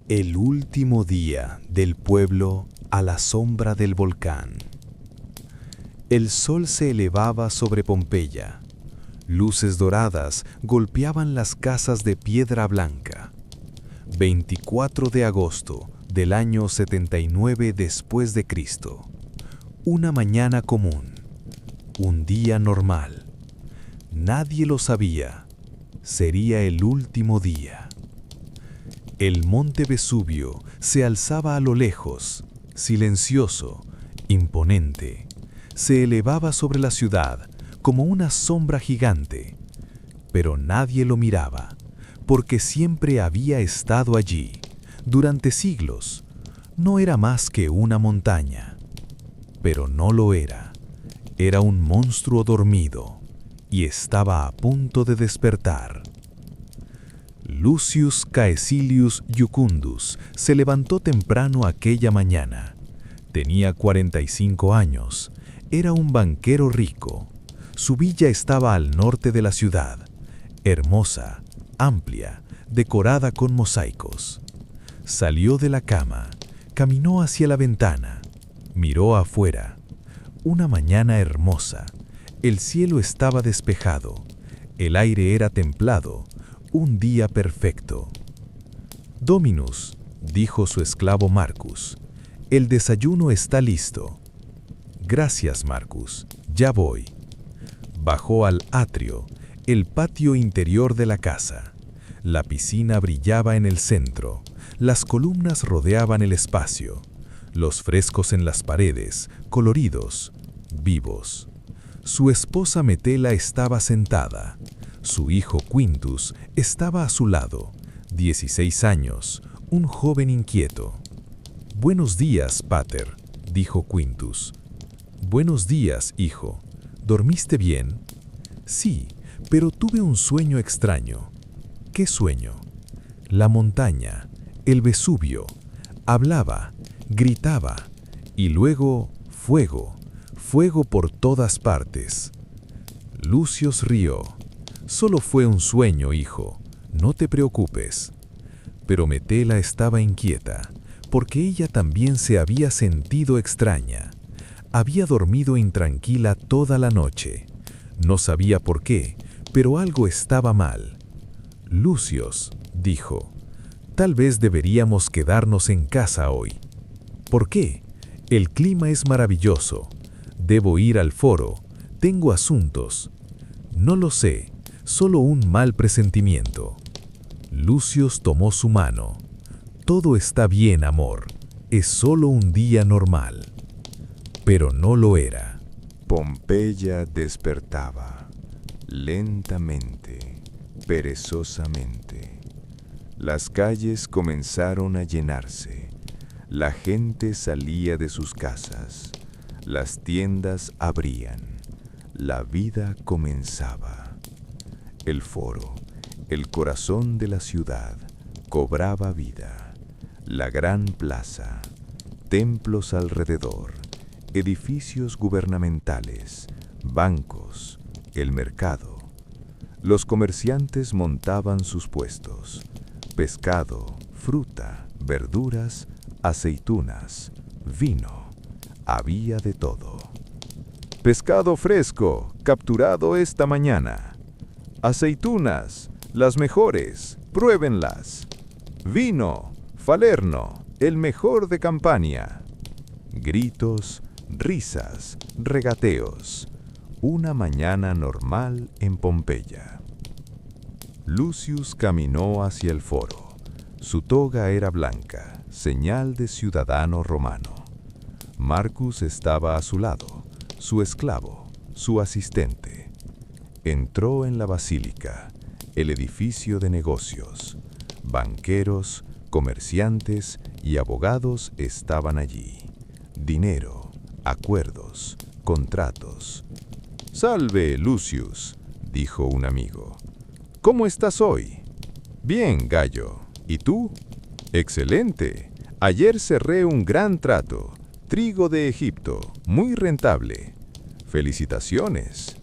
El último día del pueblo a la sombra del volcán. El sol se elevaba sobre Pompeya. Luces doradas golpeaban las casas de piedra blanca. 24 de agosto del año 79 después de Cristo. Una mañana común. Un día normal. Nadie lo sabía. Sería el último día. El monte Vesubio se alzaba a lo lejos, silencioso, imponente. Se elevaba sobre la ciudad como una sombra gigante, pero nadie lo miraba, porque siempre había estado allí, durante siglos. No era más que una montaña, pero no lo era. Era un monstruo dormido y estaba a punto de despertar. Lucius Caecilius Iucundus se levantó temprano aquella mañana. Tenía 45 años. Era un banquero rico. Su villa estaba al norte de la ciudad, hermosa, amplia, decorada con mosaicos. Salió de la cama, caminó hacia la ventana, miró afuera. Una mañana hermosa. El cielo estaba despejado. El aire era templado. Un día perfecto. «Dominus», dijo su esclavo Marcus, «el desayuno está listo». «Gracias, Marcus, ya voy». Bajó al atrio, el patio interior de la casa. La piscina brillaba en el centro. Las columnas rodeaban el espacio. Los frescos en las paredes, coloridos, vivos. Su esposa Metela estaba sentada. Su hijo Quintus estaba a su lado, 16 años, un joven inquieto. «Buenos días, pater», dijo Quintus. «Buenos días, hijo. ¿Dormiste bien?» «Sí, pero tuve un sueño extraño». «¿Qué sueño?» «La montaña, el Vesubio, hablaba, gritaba, y luego fuego, fuego por todas partes». Lucius rió. «Solo fue un sueño, hijo. No te preocupes». Pero Metela estaba inquieta, porque ella también se había sentido extraña. Había dormido intranquila toda la noche. No sabía por qué, pero algo estaba mal. «Lucius», dijo, «tal vez deberíamos quedarnos en casa hoy». «¿Por qué? El clima es maravilloso. Debo ir al foro. Tengo asuntos». «No lo sé. Solo un mal presentimiento». Lucius tomó su mano. «Todo está bien, amor. Es solo un día normal». Pero no lo era. Pompeya despertaba, lentamente, perezosamente. Las calles comenzaron a llenarse. La gente salía de sus casas. Las tiendas abrían. La vida comenzaba. El foro, el corazón de la ciudad, cobraba vida. La gran plaza, templos alrededor, edificios gubernamentales, bancos, el mercado. Los comerciantes montaban sus puestos. Pescado, fruta, verduras, aceitunas, vino. Había de todo. «Pescado fresco, capturado esta mañana». «Aceitunas, las mejores, pruébenlas». «Vino, Falerno, el mejor de Campania». Gritos, risas, regateos. Una mañana normal en Pompeya. Lucius caminó hacia el foro. Su toga era blanca, señal de ciudadano romano. Marcus estaba a su lado, su esclavo, su asistente. Entró en la basílica, el edificio de negocios. Banqueros, comerciantes y abogados estaban allí. Dinero, acuerdos, contratos. «Salve, Lucius», dijo un amigo. «¿Cómo estás hoy?» «Bien, Gallo. ¿Y tú?» «Excelente. Ayer cerré un gran trato. Trigo de Egipto, muy rentable. Felicitaciones».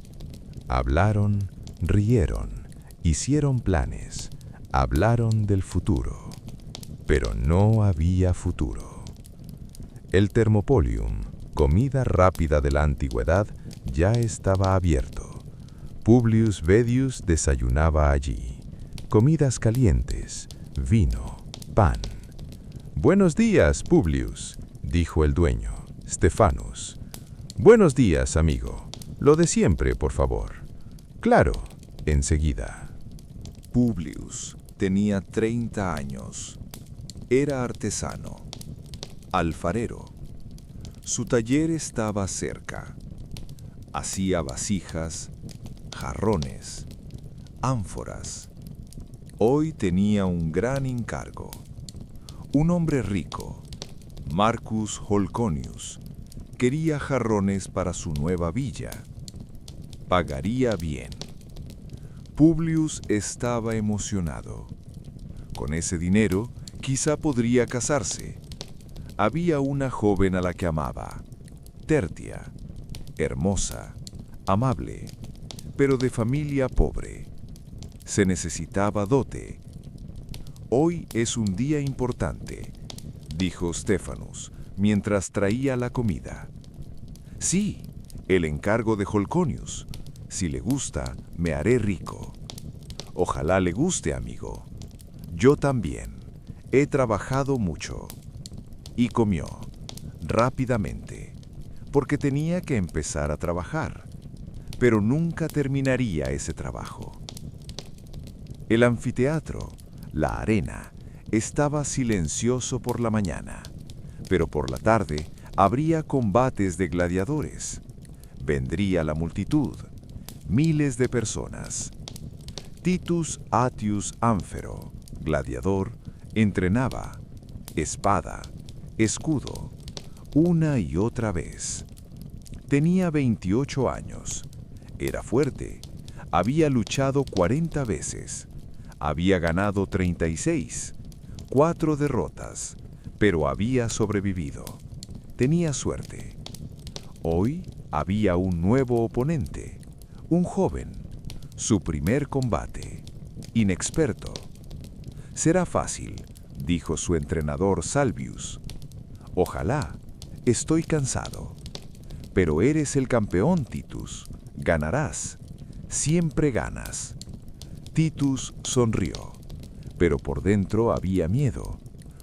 Hablaron, rieron, hicieron planes, hablaron del futuro. pero no había futuro. El Thermopolium, comida rápida de la antigüedad, ya estaba abierto. Publius Vedius desayunaba allí. Comidas calientes, vino, pan. «Buenos días, Publius», dijo el dueño, Stephanus. «Buenos días, amigo. Lo de siempre, por favor». «Claro, enseguida». Publius tenía 30 años. Era artesano, alfarero. Su taller estaba cerca. Hacía vasijas, jarrones, ánforas. Hoy tenía un gran encargo. Un hombre rico, Marcus Holconius, quería jarrones para su nueva villa. Pagaría bien. Publius estaba emocionado. Con ese dinero, quizá podría casarse. Había una joven a la que amaba, Tertia, hermosa, amable, pero de familia pobre. Se necesitaba dote. «Hoy es un día importante», dijo Stephanus, mientras traía la comida. «Sí, el encargo de Holconius. Si le gusta, me haré rico». «Ojalá le guste, amigo. Yo también. He trabajado mucho». Y comió, rápidamente, porque tenía que empezar a trabajar, pero nunca terminaría ese trabajo. El anfiteatro, la arena, estaba silencioso por la mañana, pero por la tarde habría combates de gladiadores. Vendría la multitud, miles de personas. Titus Atius Ánfero, gladiador, entrenaba, espada, escudo, una y otra vez. Tenía 28 años, era fuerte, había luchado 40 veces, había ganado 36, 4 derrotas, pero había sobrevivido. Tenía suerte. Hoy había un nuevo oponente, un joven, su primer combate, inexperto. «Será fácil», dijo su entrenador Salvius. «Ojalá, estoy cansado». «Pero eres el campeón, Titus. Ganarás. Siempre ganas». Titus sonrió, pero por dentro había miedo,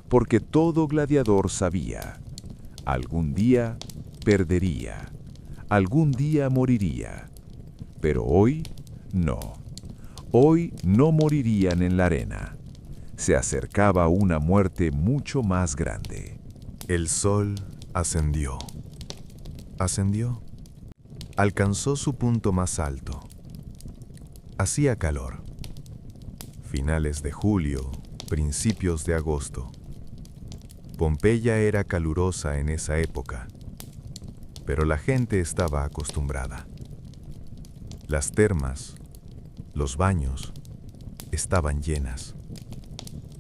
porque todo gladiador sabía. Algún día perdería, algún día moriría. Pero hoy, no. Hoy no morirían en la arena. Se acercaba una muerte mucho más grande. El sol ascendió. Ascendió. Alcanzó su punto más alto. Hacía calor. Finales de julio, principios de agosto. Pompeya era calurosa en esa época, pero la gente estaba acostumbrada. Las termas, los baños, estaban llenas.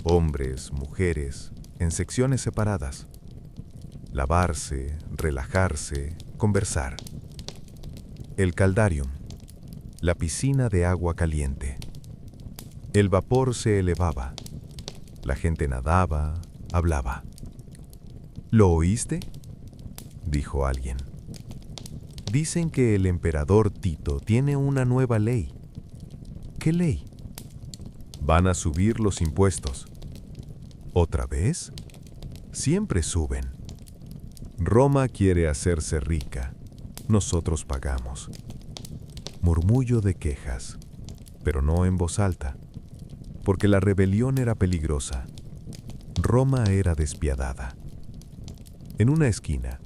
Hombres, mujeres, en secciones separadas. Lavarse, relajarse, conversar. El caldarium, la piscina de agua caliente. El vapor se elevaba. La gente nadaba, hablaba. «¿Lo oíste?», dijo alguien. «Dicen que el emperador Tito tiene una nueva ley». «¿Qué ley?». «Van a subir los impuestos». «¿Otra vez?». «Siempre suben». «Roma quiere hacerse rica. Nosotros pagamos». Murmullo de quejas, pero no en voz alta, porque la rebelión era peligrosa. Roma era despiadada. En una esquina,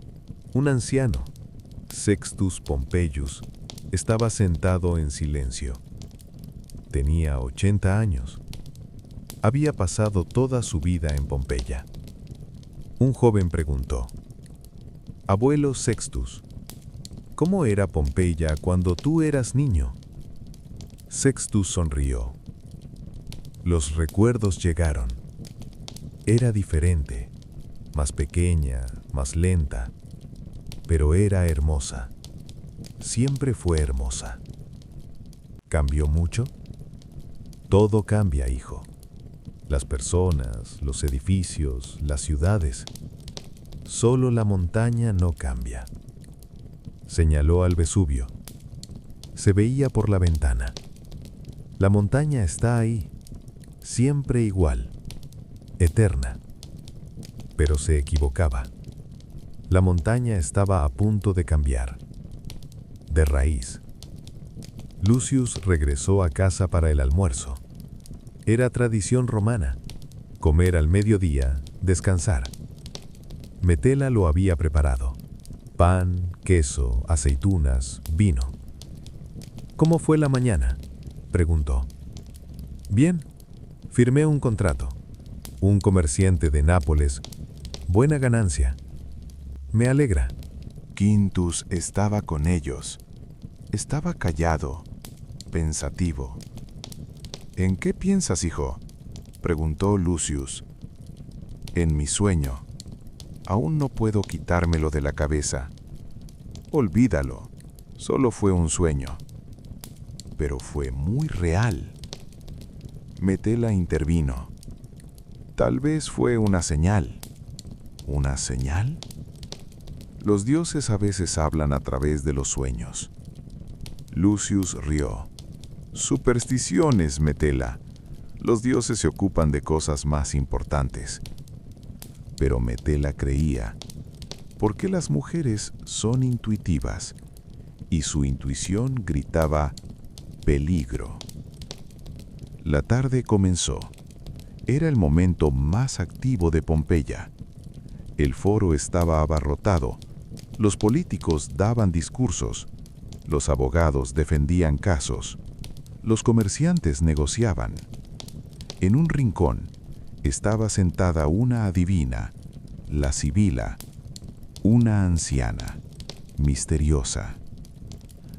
un anciano, Sextus Pompeius, estaba sentado en silencio. Tenía 80 años. Había pasado toda su vida en Pompeya. Un joven preguntó: «Abuelo Sextus, ¿cómo era Pompeya cuando tú eras niño?». Sextus sonrió. Los recuerdos llegaron. Era diferente, más pequeña, más lenta, pero era hermosa. Siempre fue hermosa. ¿Cambió mucho? Todo cambia, hijo. las personas, los edificios, las ciudades. Solo la montaña no cambia. Señaló al Vesubio. Se veía por la ventana. La montaña está ahí, siempre igual, eterna. Pero se equivocaba. La montaña estaba a punto de cambiar. De raíz. Lucius regresó a casa para el almuerzo. Era tradición romana. Comer al mediodía, descansar. Metela lo había preparado. Pan, queso, aceitunas, vino. ¿Cómo fue la mañana?, preguntó. Bien, firmé un contrato. Un comerciante de Nápoles. Buena ganancia. Me alegra. Quintus estaba con ellos. Estaba callado, pensativo. ¿En qué piensas, hijo?, preguntó Lucius. En mi sueño. Aún no puedo quitármelo de la cabeza. Olvídalo. Solo fue un sueño. Pero fue muy real. Metela intervino. Tal vez fue una señal. ¿Una señal? Los dioses a veces hablan a través de los sueños. Lucius rió. Supersticiones, Metela. Los dioses se ocupan de cosas más importantes. Pero Metela creía, porque las mujeres son intuitivas, y su intuición gritaba peligro. La tarde comenzó. Era el momento más activo de Pompeya. El foro estaba abarrotado. Los políticos daban discursos. Los abogados defendían casos. Los comerciantes negociaban. En un rincón estaba sentada una adivina, la Sibila, una anciana, misteriosa.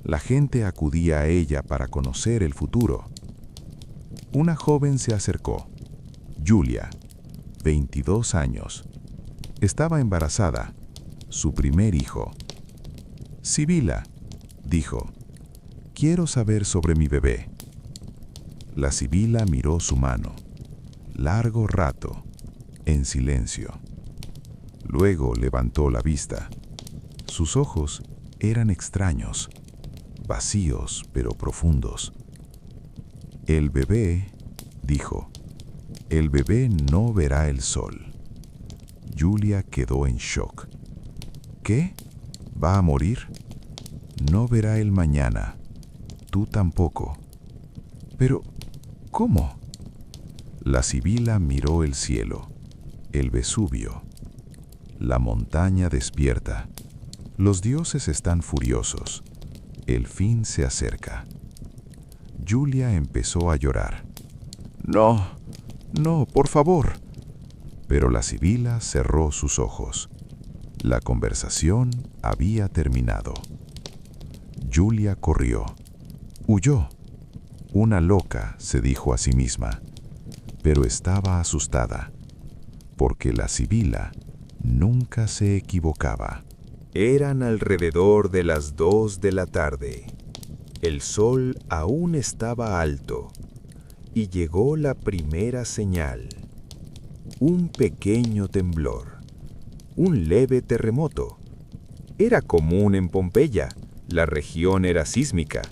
La gente acudía a ella para conocer el futuro. Una joven se acercó, Julia, 22 años. Estaba embarazada, su primer hijo. Sibila, dijo, quiero saber sobre mi bebé. La Sibila miró su mano, largo rato, en silencio. Luego levantó la vista. Sus ojos eran extraños, vacíos pero profundos. El bebé, dijo, el bebé no verá el sol. Julia quedó en shock. ¿Qué? ¿Va a morir? No verá el mañana. Tú tampoco. Pero, ¿cómo? La Sibila miró el cielo, el Vesubio. La montaña despierta. Los dioses están furiosos. El fin se acerca. Julia empezó a llorar. No, no, por favor. Pero la Sibila cerró sus ojos. La conversación había terminado. Julia corrió. Huyó. Una loca, se dijo a sí misma. Pero estaba asustada, porque la Sibila nunca se equivocaba. Eran alrededor de las 2 de la tarde. El sol aún estaba alto, y llegó la primera señal. Un pequeño temblor, un leve terremoto. Era común en Pompeya, la región era sísmica,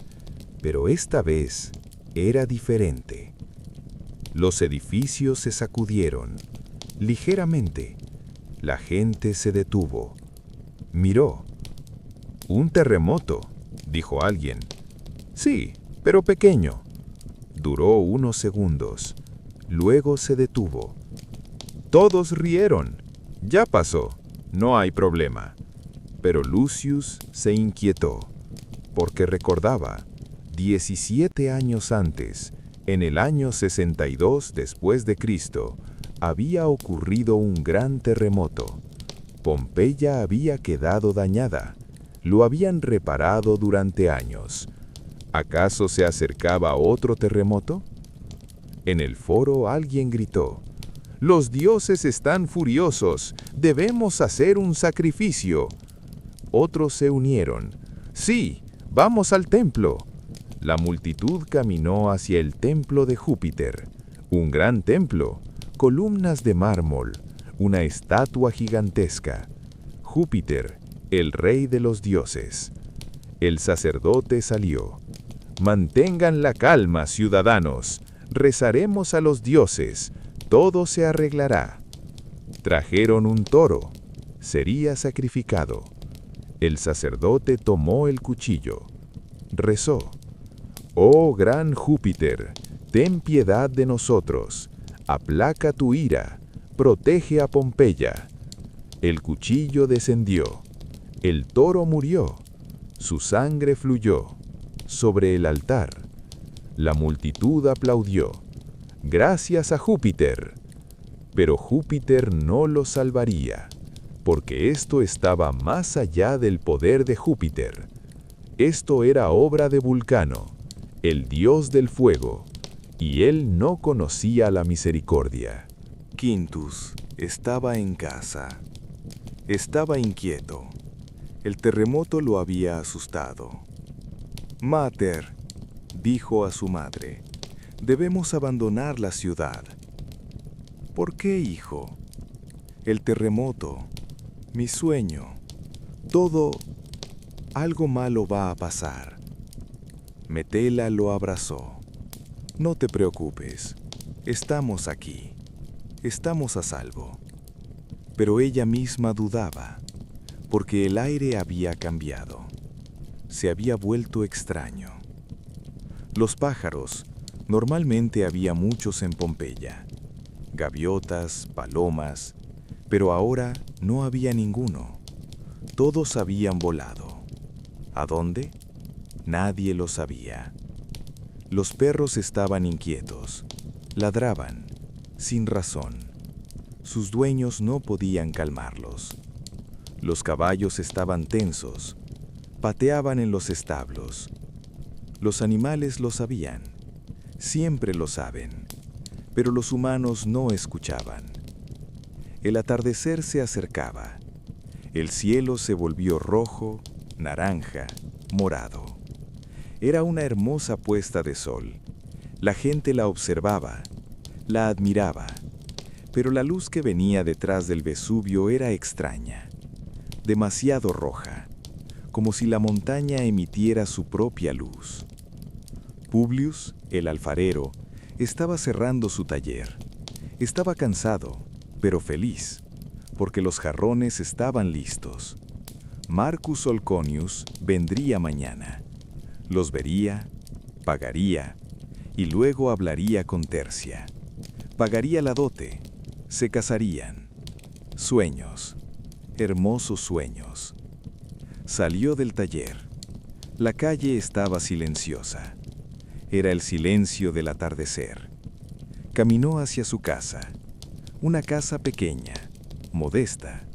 pero esta vez era diferente. Los edificios se sacudieron, ligeramente. La gente se detuvo. Miró. «Un terremoto», dijo alguien. «Sí, pero pequeño». Duró unos segundos. Luego se detuvo. Todos rieron. Ya pasó. No hay problema. Pero Lucius se inquietó, porque recordaba, 17 años antes, en el año 62 después de Cristo, había ocurrido un gran terremoto. Pompeya había quedado dañada. Lo habían reparado durante años. ¿Acaso se acercaba otro terremoto? En el foro alguien gritó: «Los dioses están furiosos. Debemos hacer un sacrificio». Otros se unieron. «Sí, vamos al templo». La multitud caminó hacia el templo de Júpiter, un gran templo, columnas de mármol, una estatua gigantesca. Júpiter, el rey de los dioses. El sacerdote salió. «Mantengan la calma, ciudadanos. Rezaremos a los dioses. Todo se arreglará». Trajeron un toro. Sería sacrificado. El sacerdote tomó el cuchillo. Rezó. «Oh gran Júpiter, ten piedad de nosotros. Aplaca tu ira. Protege a Pompeya». El cuchillo descendió. El toro murió. Su sangre fluyó sobre el altar. La multitud aplaudió. «Gracias a Júpiter». Pero Júpiter no lo salvaría, porque esto estaba más allá del poder de Júpiter. Esto era obra de Vulcano, el dios del fuego, y él no conocía la misericordia. Quintus estaba en casa. Estaba inquieto. El terremoto lo había asustado. «Mater», dijo a su madre, «debemos abandonar la ciudad». «¿Por qué, hijo?» «El terremoto, mi sueño, todo, algo malo va a pasar». Metela lo abrazó. «No te preocupes, estamos aquí, estamos a salvo». Pero ella misma dudaba, porque el aire había cambiado. Se había vuelto extraño. Los pájaros, normalmente había muchos en Pompeya. Gaviotas, palomas, pero ahora no había ninguno. Todos habían volado. ¿A dónde? Nadie lo sabía. Los perros estaban inquietos. Ladraban, sin razón. Sus dueños no podían calmarlos. Los caballos estaban tensos. Pateaban en los establos. Los animales lo sabían. Siempre lo saben. Pero los humanos no escuchaban. El atardecer se acercaba. El cielo se volvió rojo, naranja, morado. Era una hermosa puesta de sol. La gente la observaba, la admiraba. Pero la luz que venía detrás del Vesubio era extraña, demasiado roja, como si la montaña emitiera su propia luz. Publius, el alfarero, estaba cerrando su taller. Estaba cansado, pero feliz, porque los jarrones estaban listos. Marcus Olconius vendría mañana. Los vería, pagaría, y luego hablaría con Tercia. Pagaría la dote, se casarían. Sueños, hermosos sueños. Salió del taller. La calle estaba silenciosa. Era el silencio del atardecer. Caminó hacia su casa. Una casa pequeña, modesta,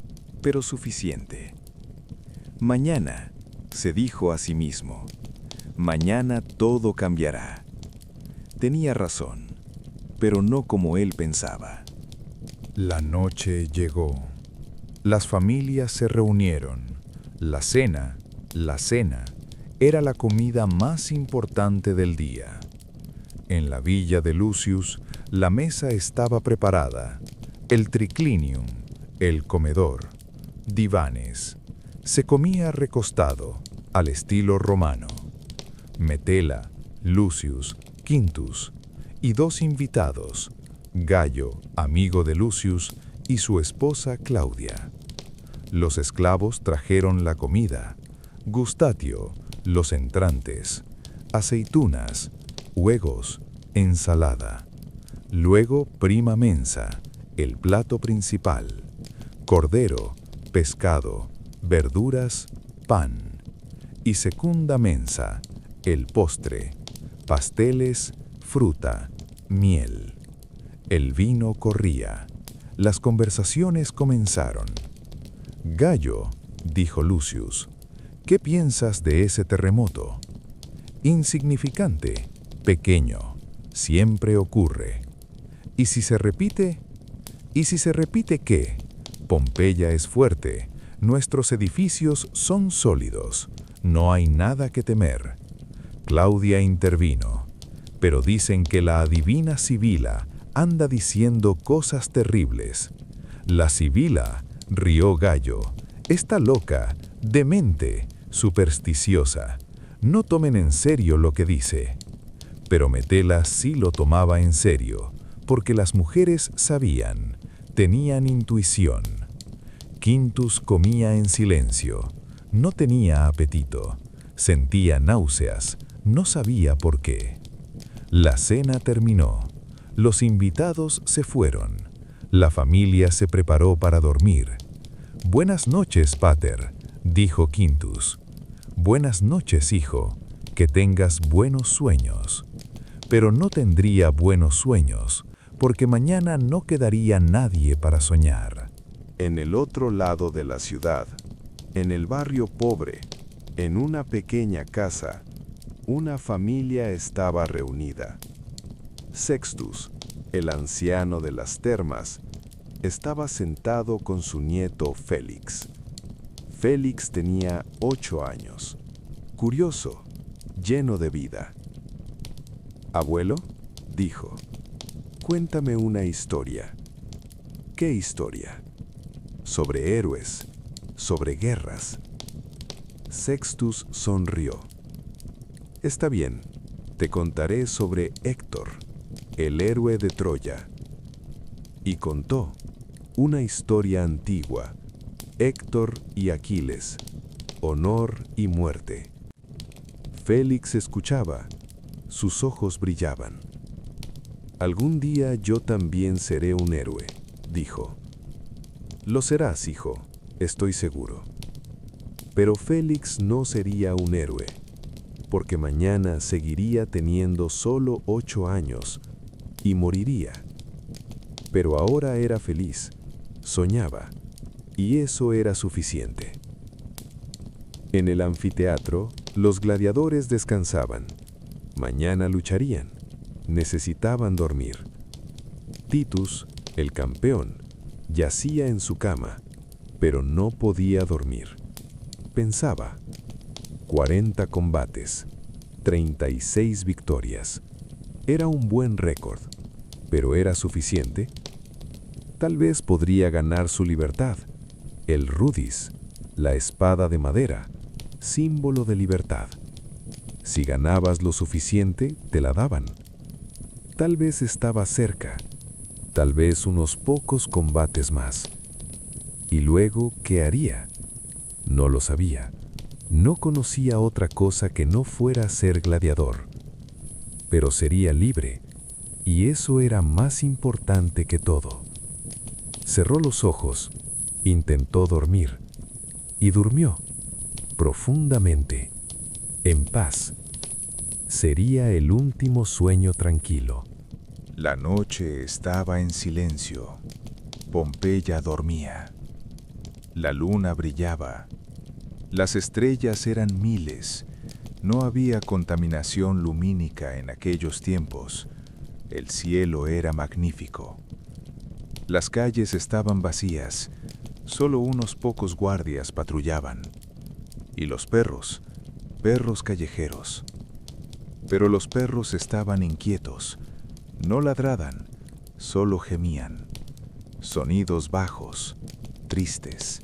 pero suficiente. Mañana, se dijo a sí mismo, mañana todo cambiará. Tenía razón, pero no como él pensaba. La noche llegó. Las familias se reunieron. La cena, era la comida más importante del día. En la villa de Lucius, la mesa estaba preparada. El triclinium, el comedor, divanes. Se comía recostado, al estilo romano. Metela, Lucius, Quintus y 2 invitados, Gayo, amigo de Lucius, y su esposa Claudia. Los esclavos trajeron la comida, gustatio, los entrantes, aceitunas, huevos, ensalada. Luego prima mensa, el plato principal, cordero, pescado, verduras, pan. Y secunda mensa, el postre, pasteles, fruta, miel. El vino corría. Las conversaciones comenzaron. «Gayo», dijo Lucius, «¿qué piensas de ese terremoto? Insignificante, pequeño, siempre ocurre. ¿Y si se repite? ¿Y si se repite qué? Pompeya es fuerte, nuestros edificios son sólidos, no hay nada que temer». Claudia intervino. «Pero dicen que la adivina Sibila anda diciendo cosas terribles. La sibila, rió Gallo, está loca, demente, supersticiosa. No tomen en serio lo que dice. Pero Metela sí lo tomaba en serio, porque las mujeres sabían, tenían intuición. Quintus comía en silencio, no tenía apetito, sentía náuseas, no sabía por qué. La cena terminó, los invitados se fueron, la familia se preparó para dormir. «Buenas noches, pater», dijo Quintus. «Buenas noches, hijo, que tengas buenos sueños». Pero no tendría buenos sueños, porque mañana no quedaría nadie para soñar. En el otro lado de la ciudad, en el barrio pobre, en una pequeña casa, una familia estaba reunida. Sextus, el anciano de las termas, estaba sentado con su nieto Félix. Félix tenía 8 años, curioso, lleno de vida. «Abuelo», dijo, «cuéntame una historia». «¿Qué historia?» «Sobre héroes, sobre guerras». Sextus sonrió. «Está bien, te contaré sobre Héctor, el héroe de Troya». Y contó una historia antigua, Héctor y Aquiles, honor y muerte. Félix escuchaba, sus ojos brillaban. «Algún día yo también seré un héroe», dijo. «Lo serás, hijo, estoy seguro». Pero Félix no sería un héroe, porque mañana seguiría teniendo solo 8 años y moriría. Pero ahora era feliz, soñaba, y eso era suficiente. En el anfiteatro, los gladiadores descansaban. Mañana lucharían, necesitaban dormir. Titus, el campeón, yacía en su cama, pero no podía dormir. Pensaba, 40 combates, 36 victorias. Era un buen récord, pero ¿era suficiente? Tal vez podría ganar su libertad, el rudis, la espada de madera, símbolo de libertad. Si ganabas lo suficiente, te la daban. Tal vez estaba cerca, tal vez unos pocos combates más. ¿Y luego qué haría? No lo sabía. No conocía otra cosa que no fuera ser gladiador. Pero sería libre, y eso era más importante que todo. Cerró los ojos, intentó dormir, y durmió, profundamente, en paz. Sería el último sueño tranquilo. La noche estaba en silencio. Pompeya dormía. La luna brillaba. Las estrellas eran miles. No había contaminación lumínica en aquellos tiempos. El cielo era magnífico. Las calles estaban vacías. Solo unos pocos guardias patrullaban. Y los perros callejeros. Pero los perros estaban inquietos. No ladraban, solo gemían. Sonidos bajos, tristes.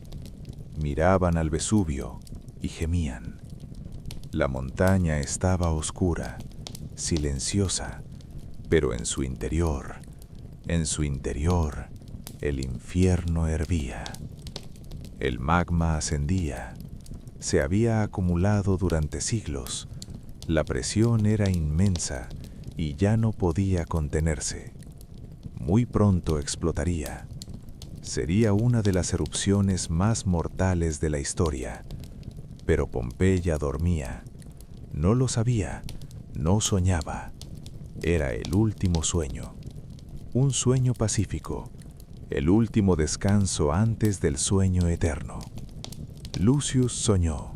Miraban al Vesubio y gemían. La montaña estaba oscura, silenciosa, pero en su interior, el infierno hervía. El magma ascendía. Se había acumulado durante siglos. La presión era inmensa y ya no podía contenerse. Muy pronto explotaría. Sería una de las erupciones más mortales de la historia. Pero Pompeya dormía. No lo sabía, no soñaba. Era el último sueño. Un sueño pacífico, el último descanso antes del sueño eterno. Lucius soñó.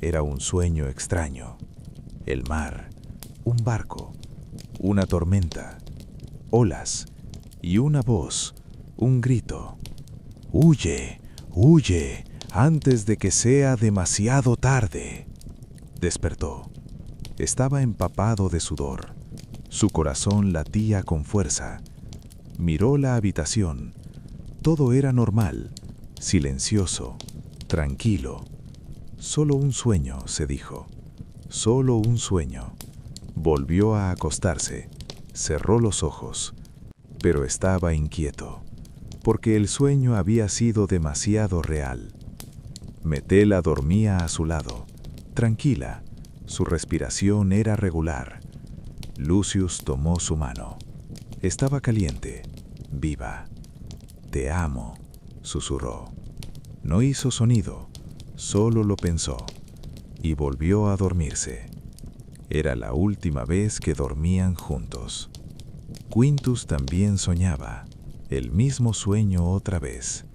Era un sueño extraño. El mar, un barco, una tormenta, olas y una voz, un grito. «¡Huye, huye, antes de que sea demasiado tarde!». Despertó. Estaba empapado de sudor. Su corazón latía con fuerza. Miró la habitación. Todo era normal, silencioso, tranquilo. Solo un sueño, se dijo. Solo un sueño. Volvió a acostarse. Cerró los ojos. Pero estaba inquieto, porque el sueño había sido demasiado real. Metela dormía a su lado, tranquila. Su respiración era regular. Lucius tomó su mano. Estaba caliente, viva. «Te amo», susurró. No hizo sonido, solo lo pensó, y volvió a dormirse. Era la última vez que dormían juntos. Quintus también soñaba, el mismo sueño otra vez.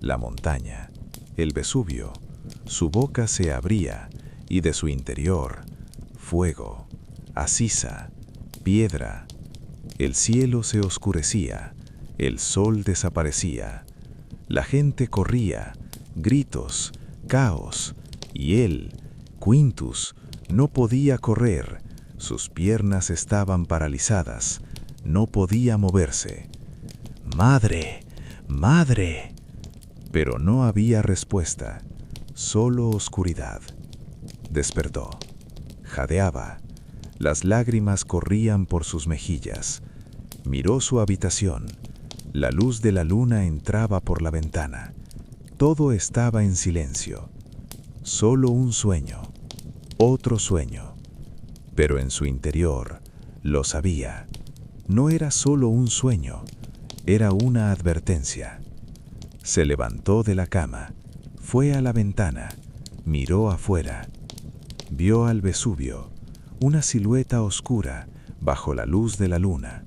La montaña, el Vesubio, su boca se abría, y de su interior, fuego, asisa, piedra. El cielo se oscurecía, el sol desaparecía. La gente corría, gritos, caos, y él, Quintus, no podía correr. Sus piernas estaban paralizadas, no podía moverse. «¡Madre! ¡Madre!». Pero no había respuesta, solo oscuridad. Despertó. Jadeaba. Las lágrimas corrían por sus mejillas. Miró su habitación. La luz de la luna entraba por la ventana. Todo estaba en silencio. Solo un sueño. Otro sueño. Pero en su interior, lo sabía. No era solo un sueño, era una advertencia. Se levantó de la cama, fue a la ventana, miró afuera. Vio al Vesubio, una silueta oscura bajo la luz de la luna.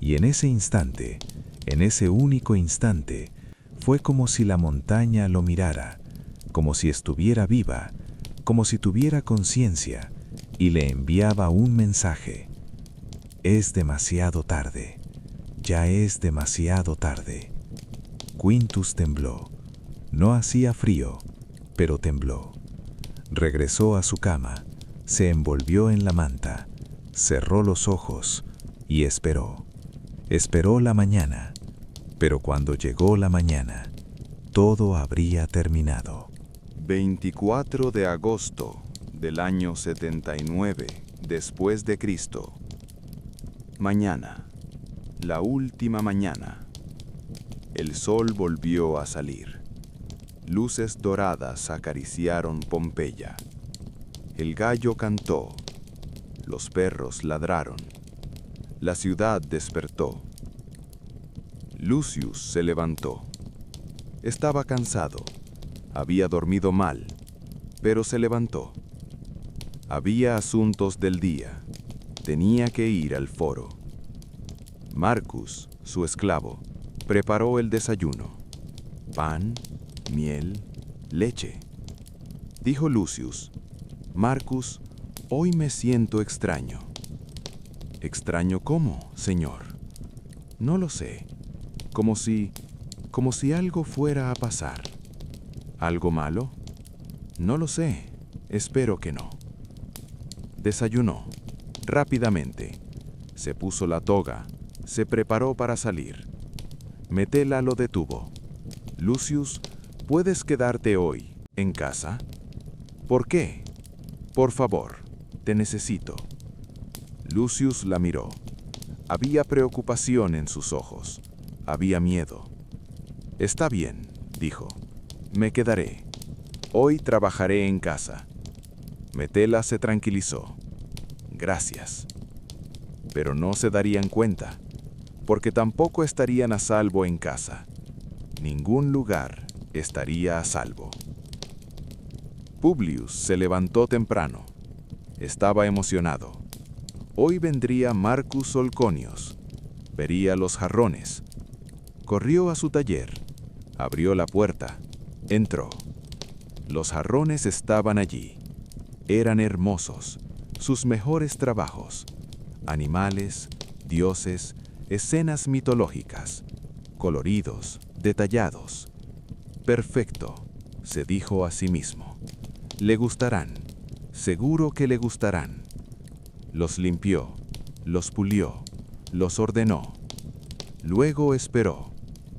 Y en ese instante, en ese único instante, fue como si la montaña lo mirara, como si estuviera viva, como si tuviera conciencia, y le enviaba un mensaje. Es demasiado tarde. Ya es demasiado tarde. Quintus tembló. No hacía frío, pero tembló. Regresó a su cama, se envolvió en la manta, cerró los ojos y esperó. Esperó la mañana, pero cuando llegó la mañana, todo habría terminado. 24 de agosto del año 79 después de Cristo. Mañana, la última mañana. El sol volvió a salir. Luces doradas acariciaron Pompeya. El gallo cantó. Los perros ladraron. La ciudad despertó. Lucius se levantó. Estaba cansado. Había dormido mal, pero se levantó. Había asuntos del día. Tenía que ir al foro. Marcus, su esclavo, preparó el desayuno. Pan, miel, leche. Dijo Lucius: «Marcus, hoy me siento extraño». «¿Extraño cómo, señor?» «No lo sé. Como si algo fuera a pasar». «¿Algo malo?» «No lo sé. Espero que no». Desayunó. Rápidamente. Se puso la toga. Se preparó para salir. Metela lo detuvo. «Lucius, ¿puedes quedarte hoy en casa?» «¿Por qué?» «Por favor, te necesito». Lucius la miró. Había preocupación en sus ojos. Había miedo. «Está bien», dijo. «Me quedaré. Hoy trabajaré en casa». Metela se tranquilizó. «Gracias». Pero no se darían cuenta, porque tampoco estarían a salvo en casa. Ningún lugar estaría a salvo. Publius se levantó temprano. Estaba emocionado. Hoy vendría Marcus Olconios. Vería los jarrones. Corrió a su taller. Abrió la puerta. Entró. Los jarrones estaban allí. Eran hermosos, sus mejores trabajos. Animales, dioses, escenas mitológicas, coloridos, detallados. «Perfecto», se dijo a sí mismo. «Le gustarán, seguro que le gustarán». Los limpió, los pulió, los ordenó. Luego esperó,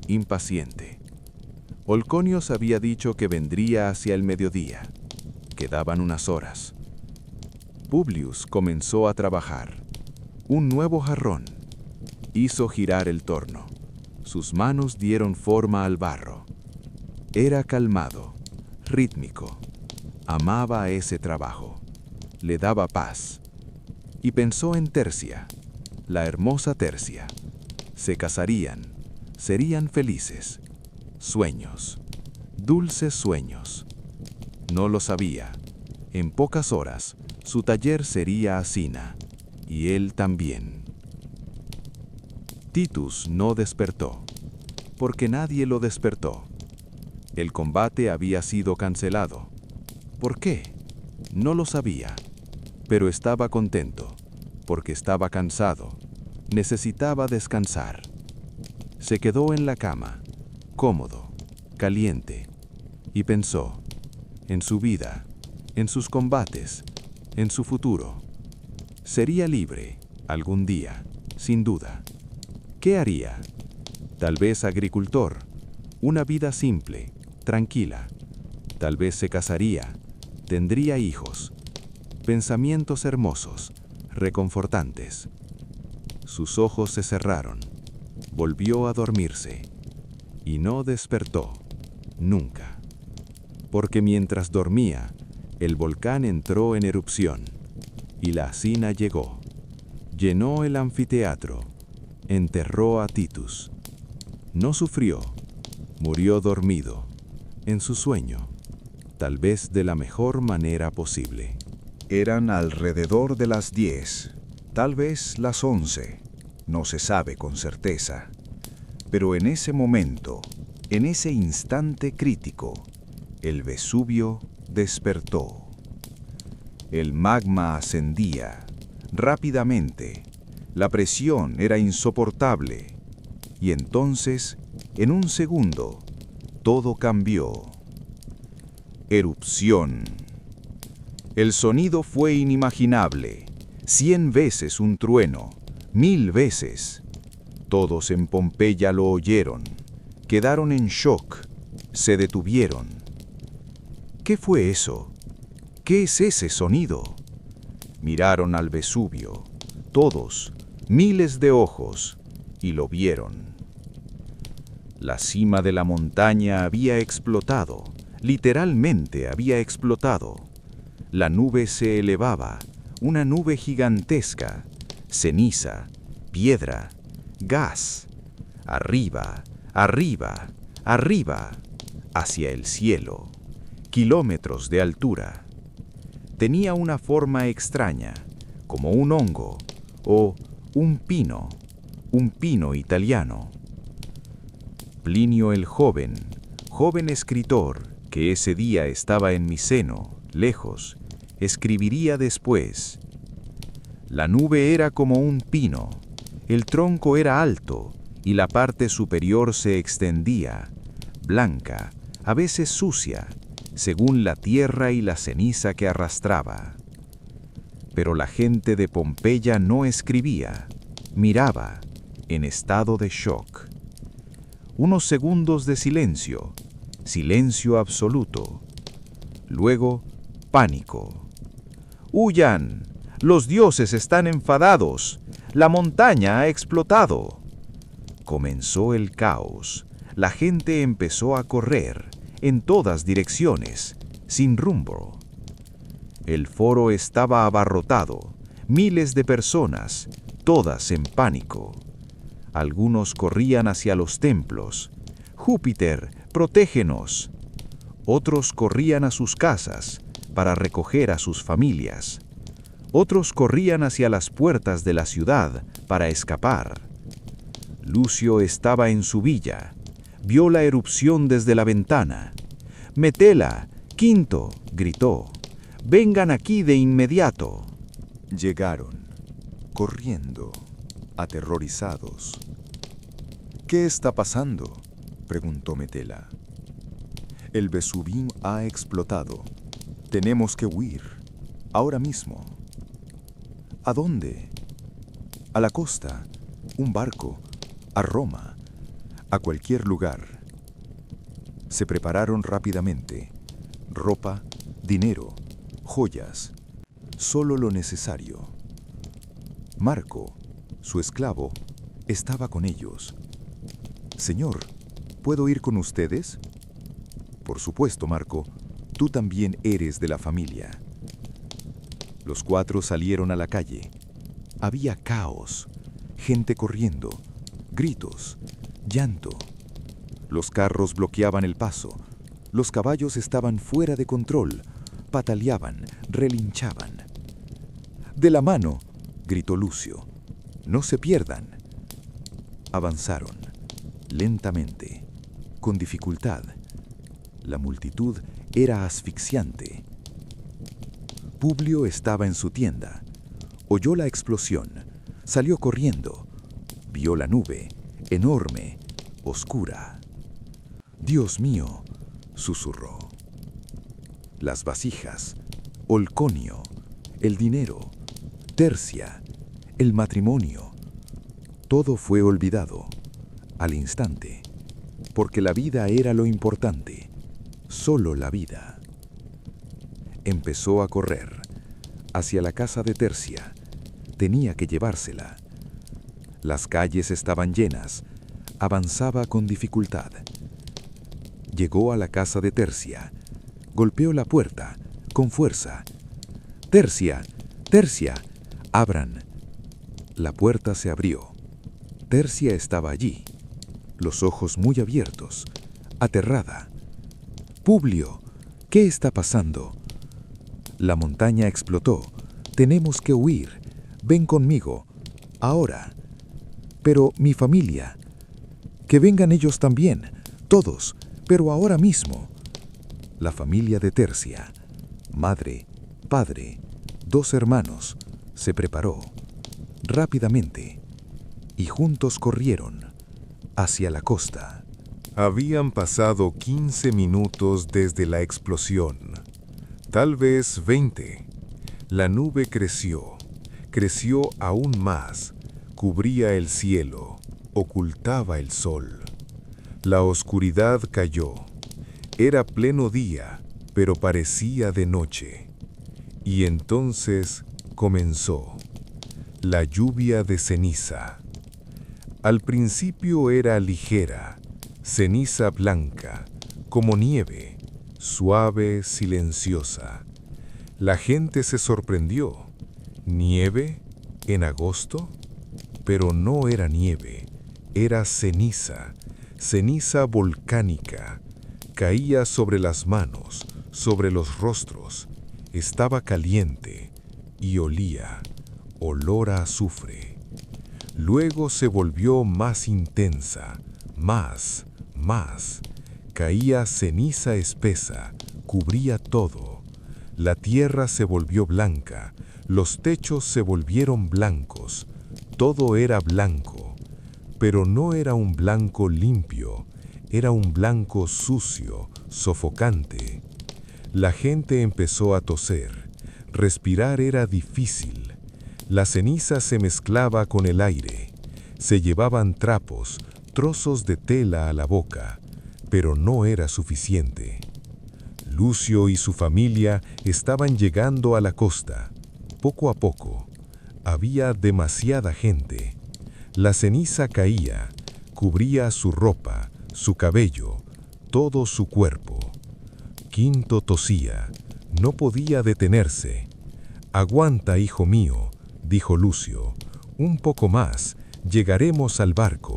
impaciente. Olconios había dicho que vendría hacia el mediodía. Quedaban unas horas. Publius comenzó a trabajar. Un nuevo jarrón. Hizo girar el torno. Sus manos dieron forma al barro. Era calmado, rítmico. Amaba ese trabajo. Le daba paz. Y pensó en Tercia, la hermosa Tercia. Se casarían, serían felices. Sueños, dulces sueños. No lo sabía. En pocas horas, su taller sería Asina, y él también. Titus no despertó, porque nadie lo despertó. El combate había sido cancelado. ¿Por qué? No lo sabía, pero estaba contento, porque estaba cansado. Necesitaba descansar. Se quedó en la cama, cómodo, caliente, y pensó en su vida, en sus combates, en su futuro. Sería libre, algún día, sin duda. ¿Qué haría? Tal vez agricultor, una vida simple, tranquila. Tal vez se casaría, tendría hijos, pensamientos hermosos, reconfortantes. Sus ojos se cerraron, volvió a dormirse, y no despertó, nunca. Porque mientras dormía, el volcán entró en erupción, y la Asina llegó, llenó el anfiteatro, enterró a Titus. No sufrió, murió dormido, en su sueño, tal vez de la mejor manera posible. Eran alrededor de las 10, tal vez las 11, no se sabe con certeza. Pero en ese momento, en ese instante crítico, el Vesubio despertó. El magma ascendía rápidamente, la presión era insoportable, y entonces, en un segundo, todo cambió. Erupción. El sonido fue inimaginable, 100 veces un trueno, 1000 veces. Todos en Pompeya lo oyeron, quedaron en shock, se detuvieron. ¿Qué fue eso? ¿Qué es ese sonido? Miraron al Vesubio, todos, miles de ojos, y lo vieron. La cima de la montaña había explotado, literalmente había explotado. La nube se elevaba, una nube gigantesca, ceniza, piedra, gas, arriba, arriba, arriba, hacia el cielo, kilómetros de altura. Tenía una forma extraña, como un hongo o un pino italiano. Plinio el joven escritor, que ese día estaba en mi seno, lejos, escribiría después: la nube era como un pino, el tronco era alto y la parte superior se extendía, blanca, a veces sucia, según la tierra y la ceniza que arrastraba. Pero la gente de Pompeya no escribía, miraba, en estado de shock. Unos segundos de silencio, silencio absoluto. Luego, pánico. ¡Huyan! ¡Los dioses están enfadados! ¡La montaña ha explotado! Comenzó el caos. La gente empezó a correr, en todas direcciones, sin rumbo. El foro estaba abarrotado, miles de personas, todas en pánico. Algunos corrían hacia los templos. ¡Júpiter, protégenos! Otros corrían a sus casas para recoger a sus familias. Otros corrían hacia las puertas de la ciudad para escapar. Lucio estaba en su villa. Vio la erupción desde la ventana. «Metela, Quinto», gritó. «Vengan aquí de inmediato». Llegaron, corriendo, aterrorizados. «¿Qué está pasando?», preguntó Metela. «El Vesubio ha explotado. Tenemos que huir, ahora mismo». «¿A dónde?» «A la costa. Un barco. a Roma, a cualquier lugar. Se prepararon rápidamente. Ropa, dinero, joyas, solo lo necesario. Marco, su esclavo, estaba con ellos. «Señor, ¿puedo ir con ustedes?» «Por supuesto, Marco, tú también eres de la familia». Los 4 salieron a la calle. Había caos, gente corriendo, gritos, llanto. Los carros bloqueaban el paso. Los caballos estaban fuera de control, pataleaban, relinchaban. «¡De la mano!», gritó Lucio. «No se pierdan». Avanzaron, lentamente, con dificultad. La multitud era asfixiante. Publio estaba en su tienda. Oyó la explosión. Salió corriendo. Vio la nube, enorme, oscura. «Dios mío», susurró. Las vasijas, Olconio, el dinero, Tercia, el matrimonio. Todo fue olvidado, al instante, porque la vida era lo importante, solo la vida. Empezó a correr hacia la casa de Tercia. Tenía que llevársela. Las calles estaban llenas. Avanzaba con dificultad. Llegó a la casa de Tercia. Golpeó la puerta, con fuerza. «¡Tercia! ¡Tercia! ¡Abran!». La puerta se abrió. Tercia estaba allí, los ojos muy abiertos, aterrada. «Publio, ¿qué está pasando?». «La montaña explotó. Tenemos que huir. Ven conmigo. Ahora». «Pero mi familia». «Que vengan ellos también. Todos. Pero ahora mismo». La familia de Tercia, madre, padre, 2 hermanos, se preparó rápidamente y juntos corrieron hacia la costa. Habían pasado 15 minutos desde la explosión, tal vez 20. La nube creció aún más, cubría el cielo, ocultaba el sol. La oscuridad cayó. Era pleno día, pero parecía de noche. Y entonces comenzó la lluvia de ceniza. Al principio era ligera, ceniza blanca, como nieve, suave, silenciosa. La gente se sorprendió. ¿Nieve? ¿En agosto? Pero no era nieve, era ceniza, ceniza volcánica. Caía sobre las manos, sobre los rostros. Estaba caliente y olía, olor a azufre. Luego se volvió más intensa, más. Caía ceniza espesa, cubría todo. La tierra se volvió blanca, los techos se volvieron blancos. Todo era blanco, pero no era un blanco limpio. Era un blanco sucio, sofocante. La gente empezó a toser. Respirar era difícil. La ceniza se mezclaba con el aire. Se llevaban trapos, trozos de tela a la boca, pero no era suficiente. Lucio y su familia estaban llegando a la costa. Poco a poco. Había demasiada gente. La ceniza caía, cubría su ropa, su cabello, todo su cuerpo. Quinto tosía, no podía detenerse. «Aguanta, hijo mío», dijo Lucio, «un poco más, llegaremos al barco».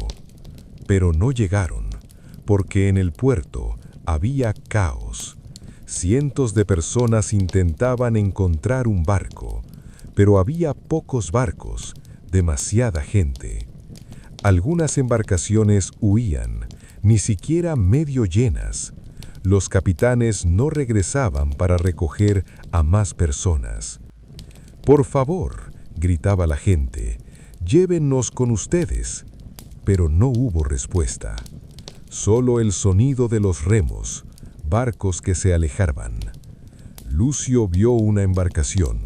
Pero no llegaron, porque en el puerto había caos. Cientos de personas intentaban encontrar un barco, pero había pocos barcos, demasiada gente. Algunas embarcaciones huían, ni siquiera medio llenas. Los capitanes no regresaban para recoger a más personas. «Por favor», gritaba la gente, «llévennos con ustedes». Pero no hubo respuesta. Solo el sonido de los remos, barcos que se alejaban. Lucio vio una embarcación,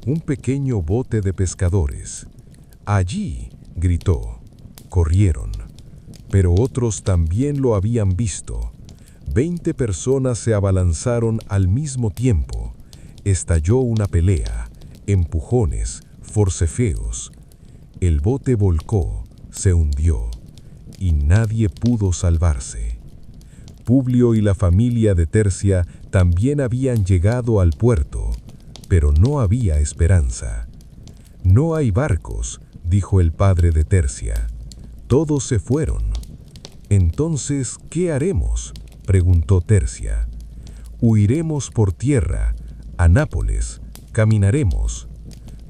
un pequeño bote de pescadores. «Allí», gritó. Corrieron. pero otros también lo habían visto. 20 personas se abalanzaron al mismo tiempo. Estalló una pelea, empujones, forcejeos. El bote volcó, se hundió, y nadie pudo salvarse. Publio y la familia de Tercia también habían llegado al puerto, pero no había esperanza. «No hay barcos», dijo el padre de Tercia. «Todos se fueron». «Entonces, ¿qué haremos?», preguntó Tercia. «Huiremos por tierra, a Nápoles, caminaremos.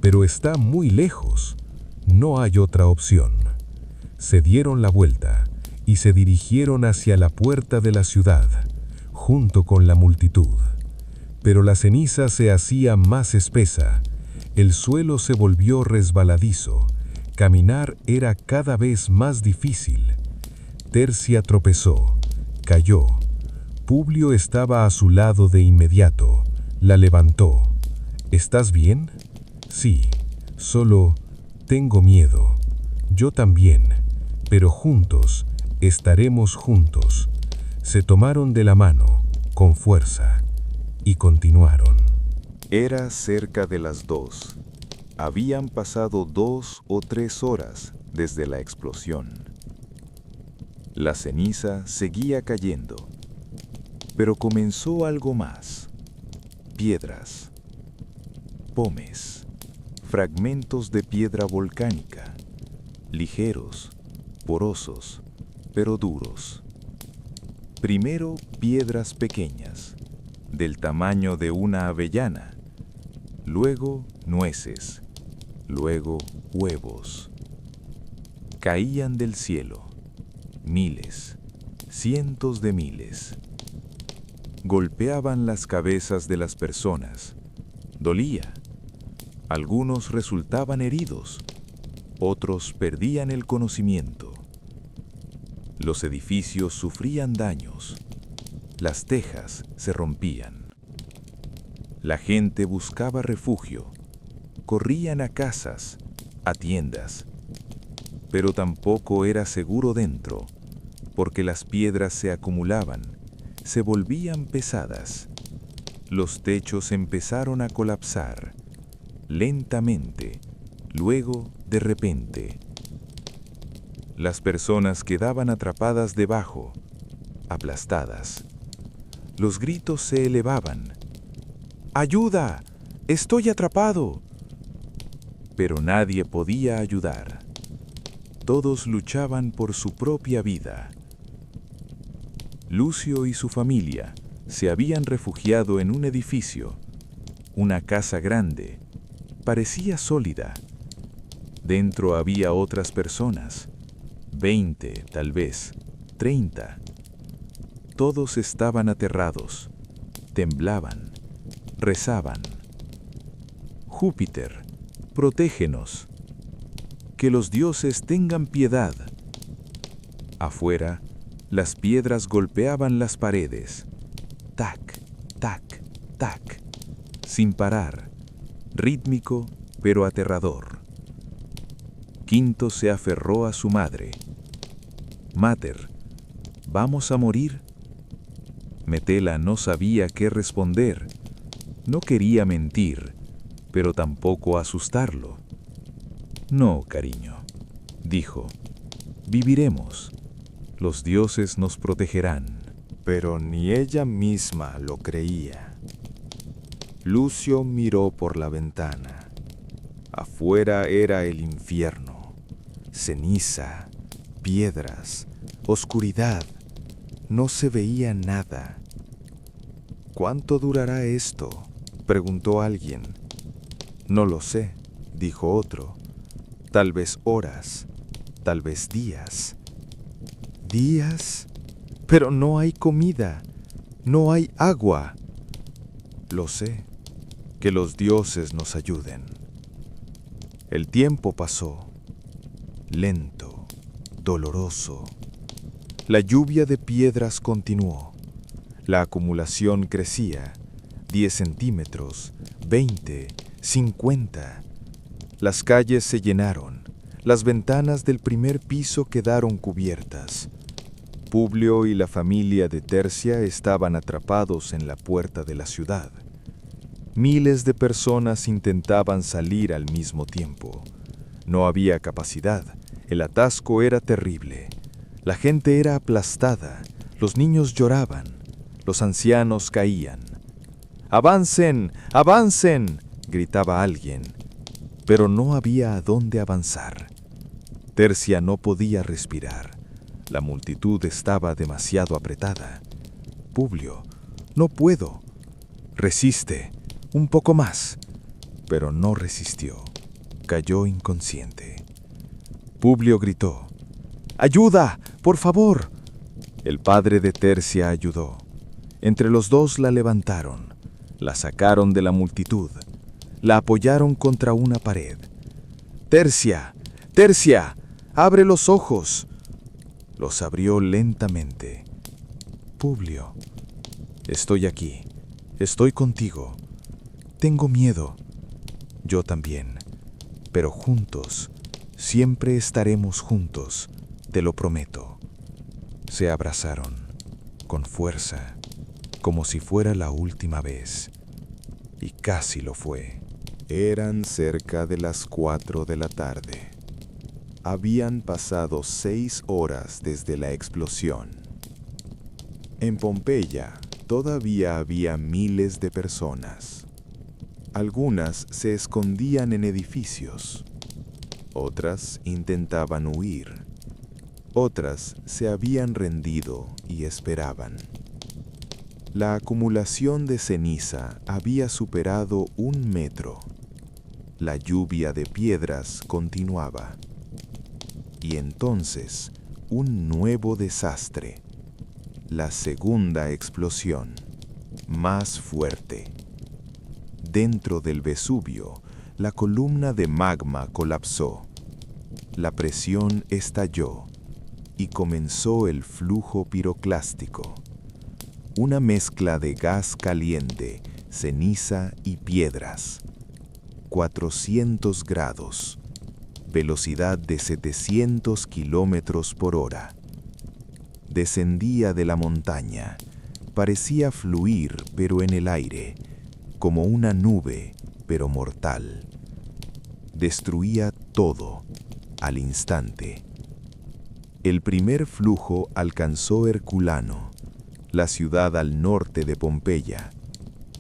Pero está muy lejos, no hay otra opción». Se dieron la vuelta y se dirigieron hacia la puerta de la ciudad, junto con la multitud. Pero la ceniza se hacía más espesa, el suelo se volvió resbaladizo, caminar era cada vez más difícil. Tercia tropezó, cayó. Publio estaba a su lado de inmediato, la levantó. «¿Estás bien?». «Sí, solo tengo miedo». «Yo también, pero juntos, estaremos juntos». Se tomaron de la mano, con fuerza, y continuaron. Era cerca de las 2. Habían pasado 2 o 3 horas desde la explosión. La ceniza seguía cayendo, pero comenzó algo más. Piedras, pomes, fragmentos de piedra volcánica, ligeros, porosos, pero duros. Primero piedras pequeñas, del tamaño de una avellana, luego nueces, luego huevos. Caían del cielo, miles, cientos de miles. Golpeaban las cabezas de las personas. Dolía. Algunos resultaban heridos, otros perdían el conocimiento. Los edificios sufrían daños. Las tejas se rompían. La gente buscaba refugio. Corrían a casas, a tiendas. Pero tampoco era seguro dentro, porque las piedras se acumulaban, se volvían pesadas. Los techos empezaron a colapsar, lentamente, luego de repente. Las personas quedaban atrapadas debajo, aplastadas. Los gritos se elevaban. «¡Ayuda! ¡Estoy atrapado!». Pero nadie podía ayudar. Todos luchaban por su propia vida. Lucio y su familia se habían refugiado en un edificio, una casa grande, parecía sólida. Dentro había otras personas, 20, tal vez, 30. Todos estaban aterrados, temblaban, rezaban. «Júpiter, protégenos. Que los dioses tengan piedad». Afuera, las piedras golpeaban las paredes. Tac, tac, tac, sin parar, rítmico pero aterrador. Quinto se aferró a su madre. «Mater, ¿vamos a morir?». Metela no sabía qué responder. No quería mentir, pero tampoco asustarlo. «No, cariño», dijo, «viviremos. Los dioses nos protegerán». Pero ni ella misma lo creía. Lucio miró por la ventana. Afuera era el infierno. Ceniza, piedras, oscuridad. No se veía nada. «¿Cuánto durará esto?», preguntó alguien. «No lo sé», dijo otro. «Tal vez horas, tal vez días». «¿Días? Pero no hay comida, no hay agua». «Lo sé, que los dioses nos ayuden». El tiempo pasó, lento, doloroso. La lluvia de piedras continuó. La acumulación crecía, 10 centímetros, 20, 50. Las calles se llenaron, Las ventanas del primer piso quedaron cubiertas. Publio y la familia de Tercia estaban atrapados en la puerta de la ciudad. Miles de personas intentaban salir al mismo tiempo. No había capacidad. El atasco era terrible. La gente era aplastada. Los niños lloraban. Los ancianos caían. ¡Avancen! ¡Avancen!, gritaba alguien. Pero no había a dónde avanzar. Tercia no podía respirar. La multitud estaba demasiado apretada. Publio, no puedo. Resiste, un poco más. Pero no resistió. Cayó inconsciente. Publio gritó: ¡Ayuda, por favor! El padre de Tercia ayudó. Entre los dos la levantaron. La sacaron de la multitud. La apoyaron contra una pared. ¡Tercia! ¡Tercia! ¡Abre los ojos! Los abrió lentamente. Publio, estoy aquí. Estoy contigo. Tengo miedo. Yo también. Pero juntos, siempre estaremos juntos, te lo prometo. Se abrazaron, con fuerza, como si fuera la última vez. Y casi lo fue. Eran cerca de las 4 de la tarde. Habían pasado 6 horas desde la explosión. En Pompeya todavía había miles de personas. Algunas se escondían en edificios. Otras intentaban huir. Otras se habían rendido y esperaban. La acumulación de ceniza había superado 1 metro. La lluvia de piedras continuaba. Y entonces, un nuevo desastre. La segunda explosión, más fuerte. Dentro del Vesubio, la columna de magma colapsó. La presión estalló y comenzó el flujo piroclástico. Una mezcla de gas caliente, ceniza y piedras. 400 grados. Velocidad de 700 kilómetros por hora. Descendía de la montaña. Parecía fluir, pero en el aire, como una nube, pero mortal. Destruía todo, al instante. El primer flujo alcanzó Herculano, la ciudad al norte de Pompeya.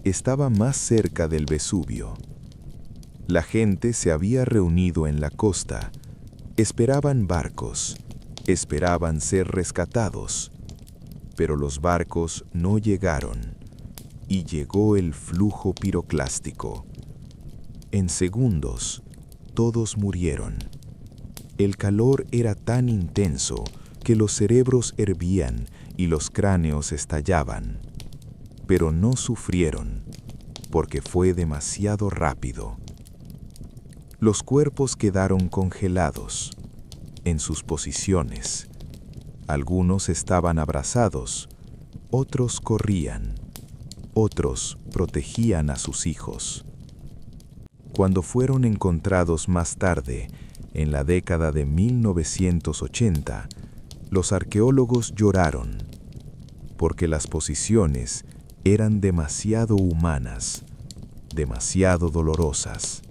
Estaba más cerca del Vesubio. La gente se había reunido en la costa. Esperaban barcos. Esperaban ser rescatados. Pero los barcos no llegaron. Y llegó el flujo piroclástico. En segundos, todos murieron. El calor era tan intenso que los cerebros hervían y los cráneos estallaban. Pero no sufrieron, porque fue demasiado rápido. Los cuerpos quedaron congelados, en sus posiciones. Algunos estaban abrazados, otros corrían, otros protegían a sus hijos. Cuando fueron encontrados más tarde, en la década de 1980, los arqueólogos lloraron, porque las posiciones eran demasiado humanas, demasiado dolorosas.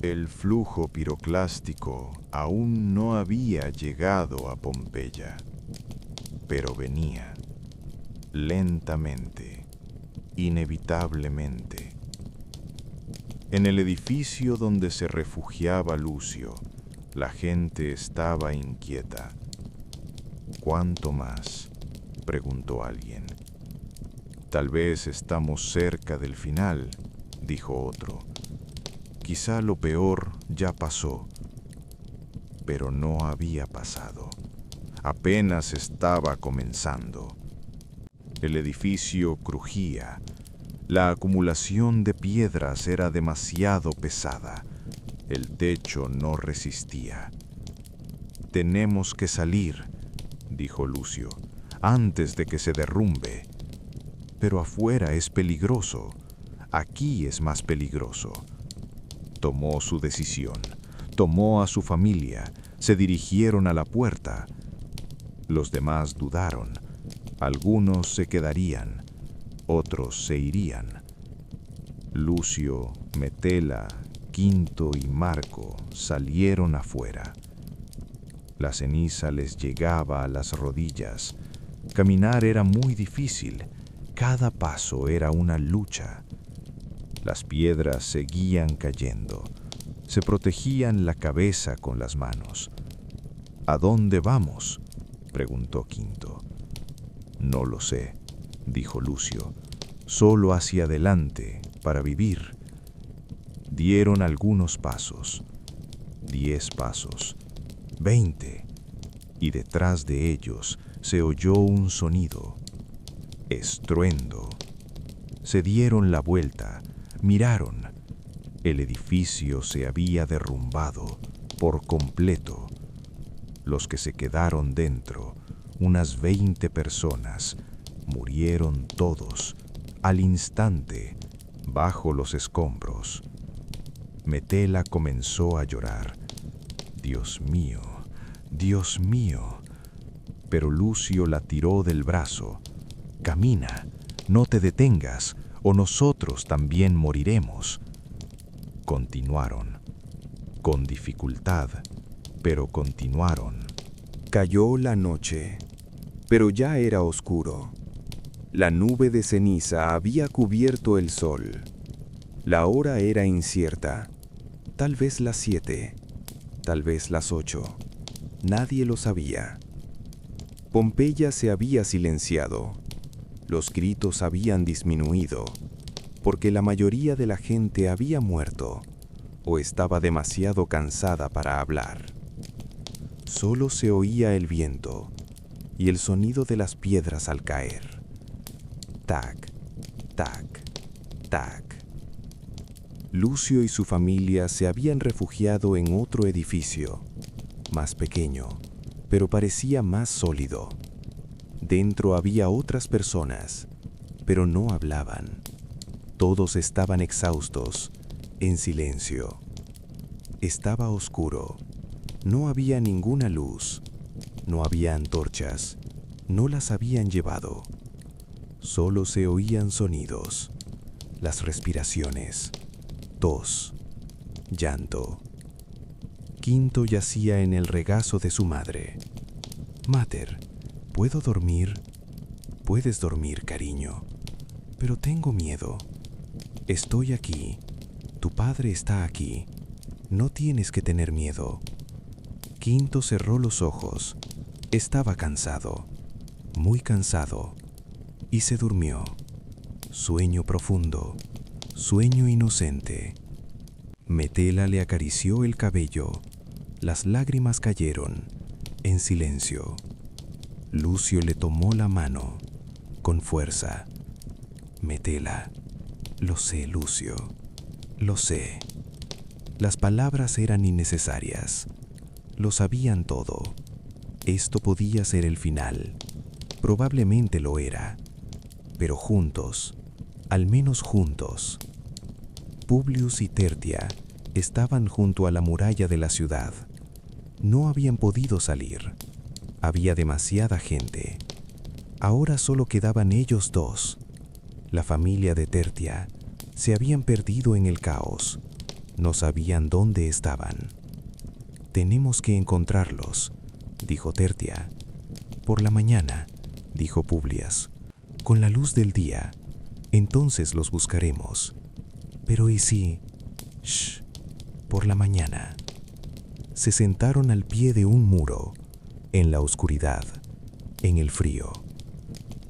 El flujo piroclástico aún no había llegado a Pompeya, pero venía, lentamente, inevitablemente. En el edificio donde se refugiaba Lucio, la gente estaba inquieta. ¿Cuánto más?, preguntó alguien. Tal vez estamos cerca del final, dijo otro. Quizá lo peor ya pasó, pero no había pasado. Apenas estaba comenzando. El edificio crujía. La acumulación de piedras era demasiado pesada. El techo no resistía. Tenemos que salir, dijo Lucio, antes de que se derrumbe. Pero afuera es peligroso. Aquí es más peligroso. Tomó su decisión. Tomó a su familia, Se dirigieron a la puerta. Los demás dudaron. Algunos se quedarían, otros se irían. Lucio, Metela, Quinto y Marco salieron afuera. La ceniza les llegaba a las rodillas. Caminar era muy difícil. Cada paso era una lucha. Las piedras seguían cayendo. Se protegían la cabeza con las manos. ¿A dónde vamos?, preguntó Quinto. No lo sé, dijo Lucio. Solo hacia adelante, para vivir. Dieron algunos pasos. 10 pasos. 20. Y detrás de ellos se oyó un sonido. Estruendo. Se dieron la vuelta. Miraron. El edificio se había derrumbado por completo. Los que se quedaron dentro, unas 20 personas, murieron todos, al instante, bajo los escombros. Metela comenzó a llorar. Dios mío, Dios mío. Pero Lucio la tiró del brazo. Camina, no te detengas, o nosotros también moriremos. Continuaron, con dificultad, pero continuaron. Cayó la noche, pero ya era oscuro. La nube de ceniza había cubierto el sol. La hora era incierta, tal vez las 7, tal vez las 8. Nadie lo sabía. Pompeya se había silenciado. Los gritos habían disminuido, porque la mayoría de la gente había muerto o estaba demasiado cansada para hablar. Solo se oía el viento y el sonido de las piedras al caer. Tac, tac, tac. Lucio y su familia se habían refugiado en otro edificio, más pequeño, pero parecía más sólido. Dentro había otras personas, pero no hablaban. Todos estaban exhaustos, en silencio. Estaba oscuro. No había ninguna luz. No había antorchas. No las habían llevado. Solo se oían sonidos, las respiraciones, tos, llanto. Quinto yacía en el regazo de su madre. Mater, ¿puedo dormir? Puedes dormir, cariño, pero tengo miedo. Estoy aquí. Tu padre está aquí. No tienes que tener miedo. Quinto cerró los ojos. Estaba cansado, muy cansado, y se durmió. Sueño profundo, sueño inocente. Metela le acarició el cabello. Las lágrimas cayeron, en silencio. Lucio le tomó la mano, con fuerza. Metela, lo sé, Lucio, lo sé. Las palabras eran innecesarias. Lo sabían todo. Esto podía ser el final. Probablemente lo era. Pero juntos, al menos juntos. Publius y Tertia estaban junto a la muralla de la ciudad. No habían podido salir. Había demasiada gente. Ahora solo quedaban ellos dos. La familia de Tertia se habían perdido en el caos. No sabían dónde estaban. Tenemos que encontrarlos, dijo Tertia. Por la mañana, dijo Publias. Con la luz del día, entonces los buscaremos. Pero ¿y si? Shh, por la mañana. Se sentaron al pie de un muro, en la oscuridad, en el frío.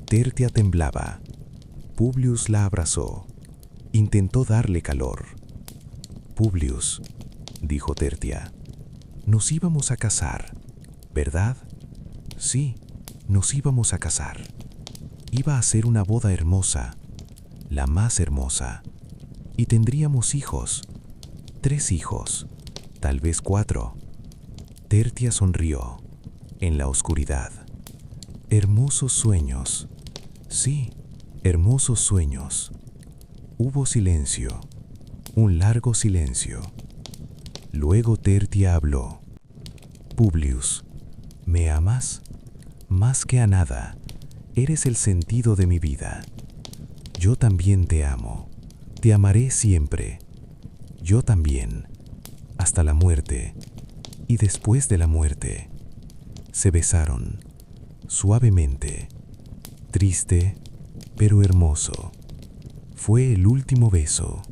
Tertia temblaba. Publius la abrazó. Intentó darle calor. Publius, dijo Tertia, nos íbamos a casar, ¿verdad? Sí, nos íbamos a casar. Iba a ser una boda hermosa, la más hermosa. Y tendríamos hijos, 3 hijos, tal vez 4. Tertia sonrió, en la oscuridad. Hermosos sueños. Sí, hermosos sueños. Hubo silencio, un largo silencio. Luego Tertia habló. Publius, ¿me amas? Más que a nada, eres el sentido de mi vida. Yo también te amo, te amaré siempre. Yo también, hasta la muerte y después de la muerte. Se besaron, suavemente, triste, pero hermoso. Fue el último beso,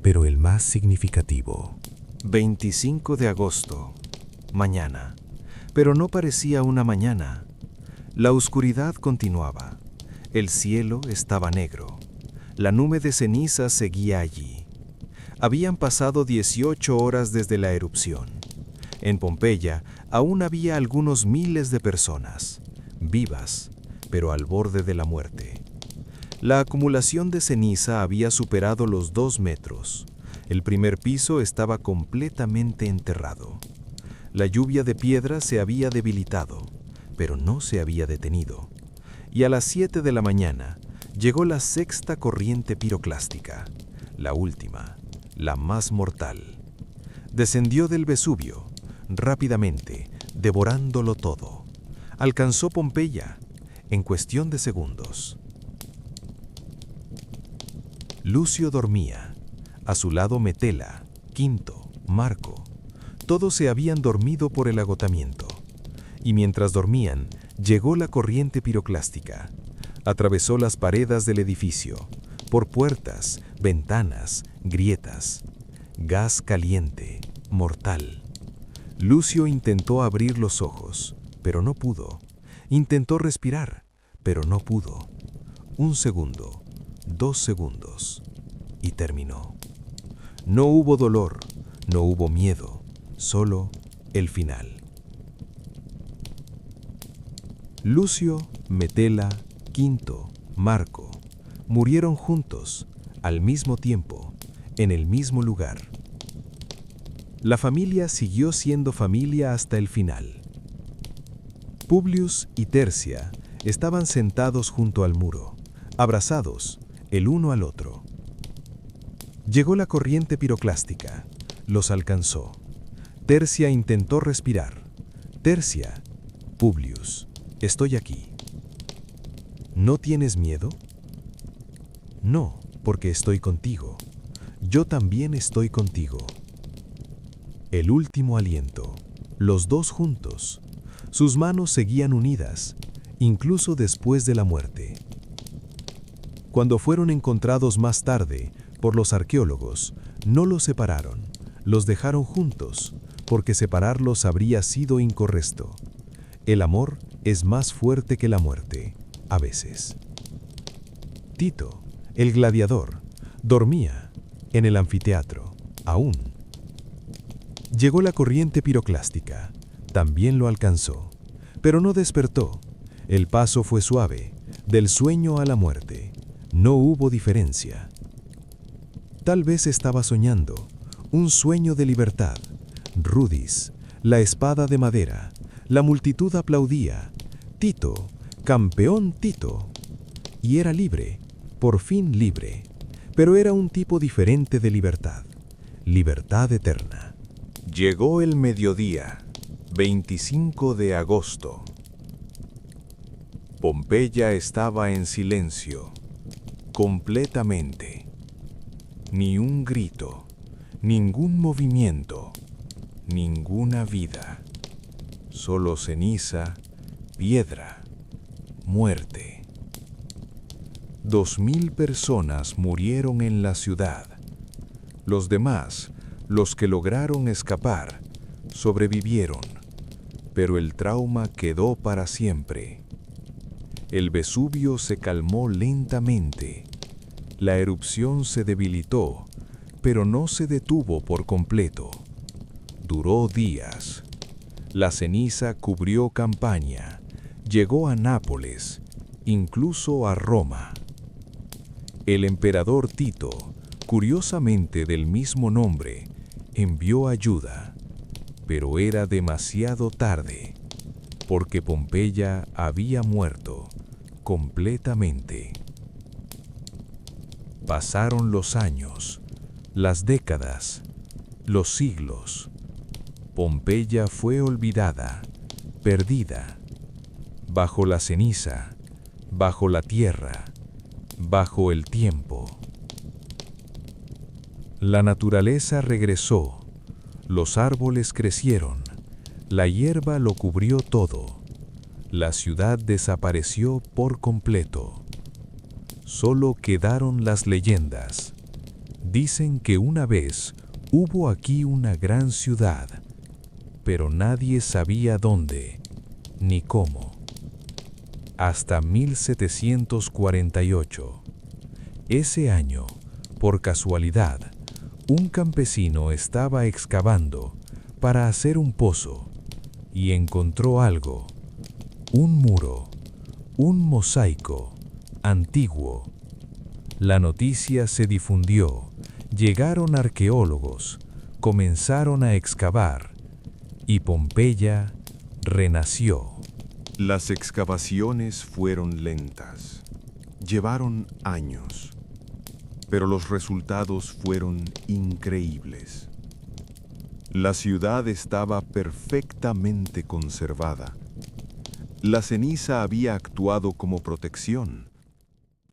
pero el más significativo. 25 de agosto, mañana. Pero no parecía una mañana. La oscuridad continuaba. El cielo estaba negro. La nube de ceniza seguía allí. Habían pasado 18 horas desde la erupción. En Pompeya aún había algunos miles de personas, vivas, pero al borde de la muerte. La acumulación de ceniza había superado los 2 metros. El primer piso estaba completamente enterrado. La lluvia de piedra se había debilitado, pero no se había detenido. Y a las 7 de la mañana llegó la 6ª corriente piroclástica, la última, la más mortal. Descendió del Vesubio, rápidamente, devorándolo todo. Alcanzó Pompeya en cuestión de segundos. Lucio dormía. A su lado Metela, Quinto, Marco. Todos se habían dormido por el agotamiento. Y mientras dormían, llegó la corriente piroclástica. Atravesó las paredes del edificio, por puertas, ventanas, grietas. Gas caliente, mortal. Lucio intentó abrir los ojos, pero no pudo. Intentó respirar, pero no pudo. 1 segundo, 2 segundos, y terminó. No hubo dolor, no hubo miedo, solo el final. Lucio, Metela, Quinto, Marco, murieron juntos, al mismo tiempo, en el mismo lugar. La familia siguió siendo familia hasta el final. Publius y Tercia estaban sentados junto al muro, abrazados, el uno al otro. Llegó la corriente piroclástica, los alcanzó. Tercia intentó respirar. Tercia, Publius, estoy aquí. ¿No tienes miedo? No, porque estoy contigo. Yo también estoy contigo. El último aliento, los dos juntos. Sus manos seguían unidas, incluso después de la muerte. Cuando fueron encontrados más tarde por los arqueólogos, no los separaron, los dejaron juntos, porque separarlos habría sido incorrecto. El amor es más fuerte que la muerte, a veces. Tito, el gladiador, dormía en el anfiteatro, aún. Llegó la corriente piroclástica, también lo alcanzó, pero no despertó. El paso fue suave, del sueño a la muerte. No hubo diferencia. Tal vez estaba soñando, un sueño de libertad. Rudis, la espada de madera, la multitud aplaudía. Tito, campeón Tito. Y era libre, por fin libre. Pero era un tipo diferente de libertad. Libertad eterna. Llegó el mediodía, 25 de agosto. Pompeya estaba en silencio, completamente. Ni un grito, ningún movimiento, ninguna vida. Solo ceniza, piedra, muerte. 2000 personas murieron en la ciudad. Los demás, los que lograron escapar, sobrevivieron, pero el trauma quedó para siempre. El Vesubio se calmó lentamente. La erupción se debilitó, pero no se detuvo por completo. Duró días. La ceniza cubrió Campania, llegó a Nápoles, incluso a Roma. El emperador Tito, curiosamente del mismo nombre, envió ayuda, pero era demasiado tarde, porque Pompeya había muerto completamente. Pasaron los años, las décadas, los siglos. Pompeya fue olvidada, perdida, bajo la ceniza, bajo la tierra, bajo el tiempo. La naturaleza regresó, los árboles crecieron, la hierba lo cubrió todo, la ciudad desapareció por completo. Solo quedaron las leyendas. Dicen que una vez hubo aquí una gran ciudad, pero nadie sabía dónde, ni cómo. Hasta 1748. Ese año, por casualidad, un campesino estaba excavando para hacer un pozo y encontró algo, un muro, un mosaico antiguo. La noticia se difundió, llegaron arqueólogos, comenzaron a excavar y Pompeya renació. Las excavaciones fueron lentas, llevaron años, pero los resultados fueron increíbles. La ciudad estaba perfectamente conservada. La ceniza había actuado como protección.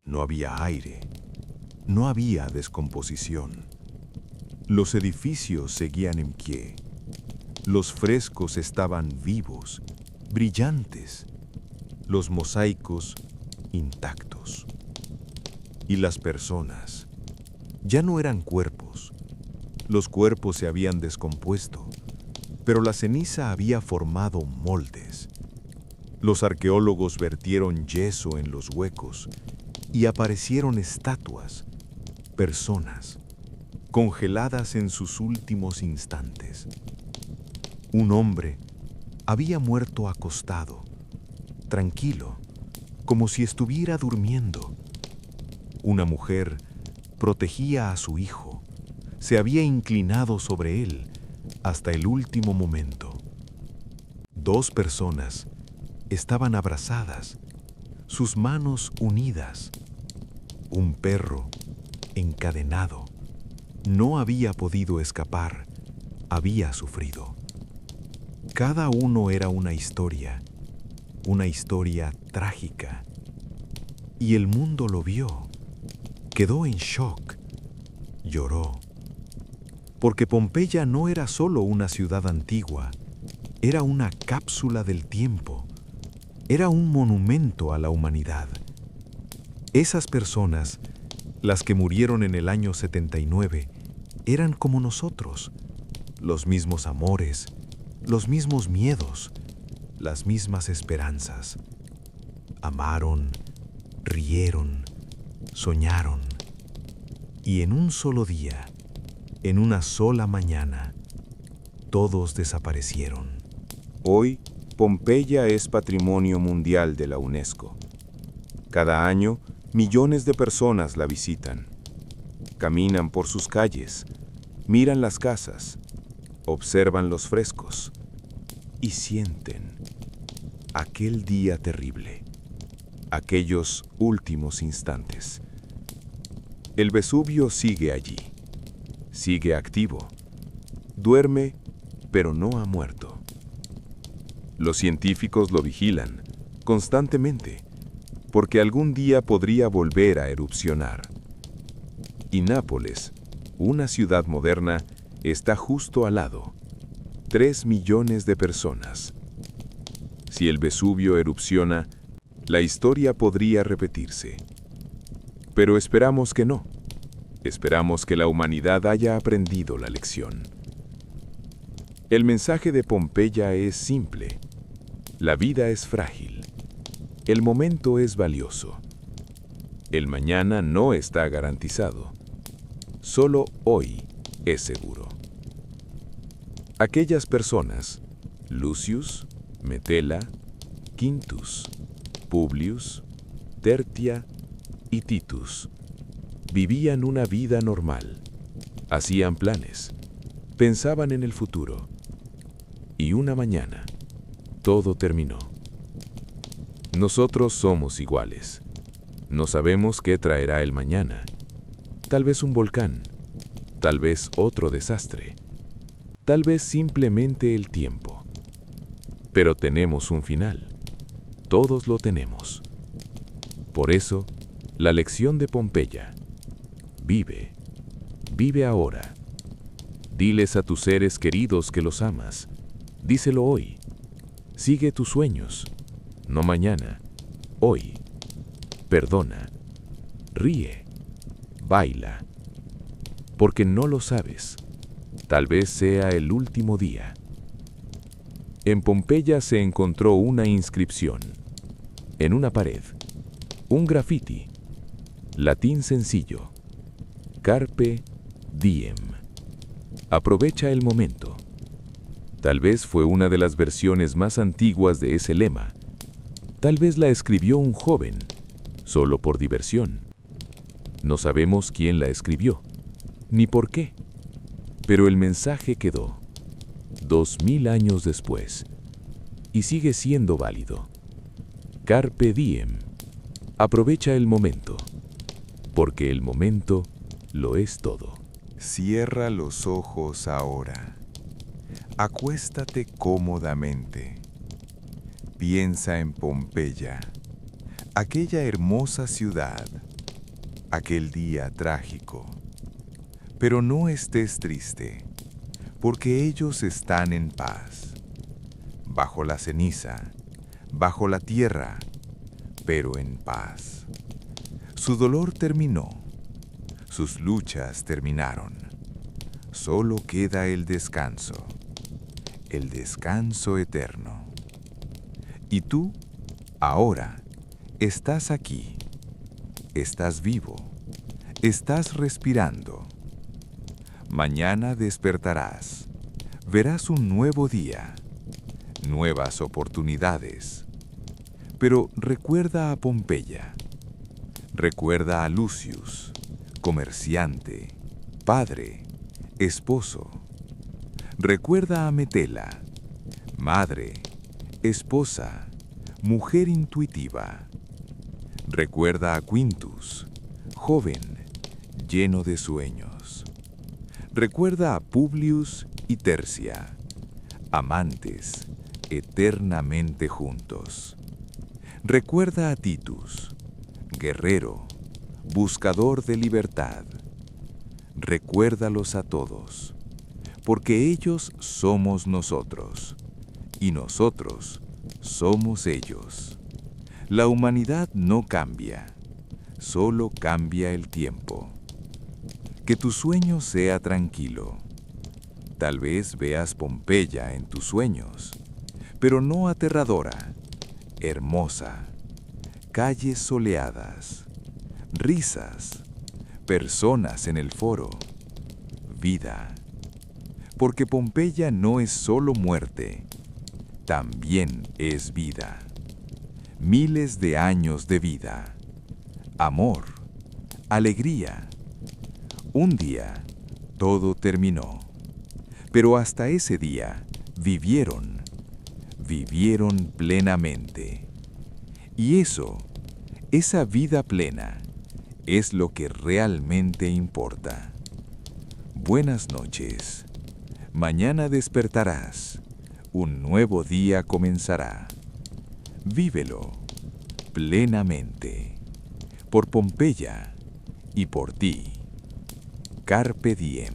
No había aire, no había descomposición. Los edificios seguían en pie. Los frescos estaban vivos, brillantes. Los mosaicos intactos. Y las personas ya no eran cuerpos. Los cuerpos se habían descompuesto, pero la ceniza había formado moldes. Los arqueólogos vertieron yeso en los huecos y aparecieron estatuas, personas, congeladas en sus últimos instantes. Un hombre había muerto acostado, tranquilo, como si estuviera durmiendo. Una mujer protegía a su hijo, se había inclinado sobre él hasta el último momento. Dos personas estaban abrazadas, sus manos unidas. Un perro, encadenado, no había podido escapar, había sufrido. Cada uno era una historia trágica. Y el mundo lo vio, quedó en shock, lloró. Porque Pompeya no era solo una ciudad antigua, era una cápsula del tiempo, era un monumento a la humanidad. Esas personas, las que murieron en el año 79, eran como nosotros, los mismos amores, los mismos miedos, las mismas esperanzas. Amaron, rieron, soñaron. Y en un solo día, en una sola mañana, todos desaparecieron. Hoy, Pompeya es Patrimonio Mundial de la UNESCO. Cada año, millones de personas la visitan. Caminan por sus calles, miran las casas, observan los frescos y sienten aquel día terrible, aquellos últimos instantes. El Vesubio sigue allí, sigue activo, duerme, pero no ha muerto. Los científicos lo vigilan constantemente, porque algún día podría volver a erupcionar. Y Nápoles, una ciudad moderna, está justo al lado. 3 millones de personas. Si el Vesubio erupciona, la historia podría repetirse. Pero esperamos que no. Esperamos que la humanidad haya aprendido la lección. El mensaje de Pompeya es simple. La vida es frágil. El momento es valioso. El mañana no está garantizado. Solo hoy es seguro. Aquellas personas, Lucius, Metela, Quintus, Publius, Tertia y Titus, vivían una vida normal, hacían planes, pensaban en el futuro, y una mañana, todo terminó. Nosotros somos iguales. No sabemos qué traerá el mañana. Tal vez un volcán, tal vez otro desastre, tal vez simplemente el tiempo. Pero tenemos un final. Todos lo tenemos. Por eso, la lección de Pompeya. Vive. Vive ahora. Diles a tus seres queridos que los amas. Díselo hoy. Sigue tus sueños. No mañana. Hoy. Perdona. Ríe. Baila. Porque no lo sabes. Tal vez sea el último día. En Pompeya se encontró una inscripción. En una pared. Un grafiti. Latín sencillo. Carpe diem. Aprovecha el momento. Tal vez fue una de las versiones más antiguas de ese lema. Tal vez la escribió un joven, solo por diversión. No sabemos quién la escribió, ni por qué. Pero el mensaje quedó, 2000 años después, y sigue siendo válido. Carpe diem. Aprovecha el momento, porque el momento lo es todo. Cierra los ojos ahora. Acuéstate cómodamente. Piensa en Pompeya, aquella hermosa ciudad, aquel día trágico. Pero no estés triste, porque ellos están en paz, bajo la ceniza, bajo la tierra, pero en paz. Su dolor terminó, sus luchas terminaron. Solo queda el descanso eterno. Y tú, ahora, estás aquí, estás vivo, estás respirando. Mañana despertarás, verás un nuevo día, nuevas oportunidades. Pero recuerda a Pompeya, recuerda a Lucius, comerciante, padre, esposo. Recuerda a Metela, madre, esposa, mujer intuitiva. Recuerda a Quintus, joven, lleno de sueños. Recuerda a Publius y Tercia, amantes, eternamente juntos. Recuerda a Titus, guerrero, buscador de libertad. Recuérdalos a todos, porque ellos somos nosotros, y nosotros somos ellos. La humanidad no cambia, solo cambia el tiempo. Que tu sueño sea tranquilo. Tal vez veas Pompeya en tus sueños, pero no aterradora, hermosa. Calles soleadas, risas, personas en el foro, vida. Porque Pompeya no es solo muerte, también es vida. Miles de años de vida, amor, alegría. Un día, todo terminó. Pero hasta ese día, vivieron plenamente. Y eso, esa vida plena, es lo que realmente importa. Buenas noches. Mañana despertarás. Un nuevo día comenzará. Vívelo plenamente. Por Pompeya y por ti. Carpe diem.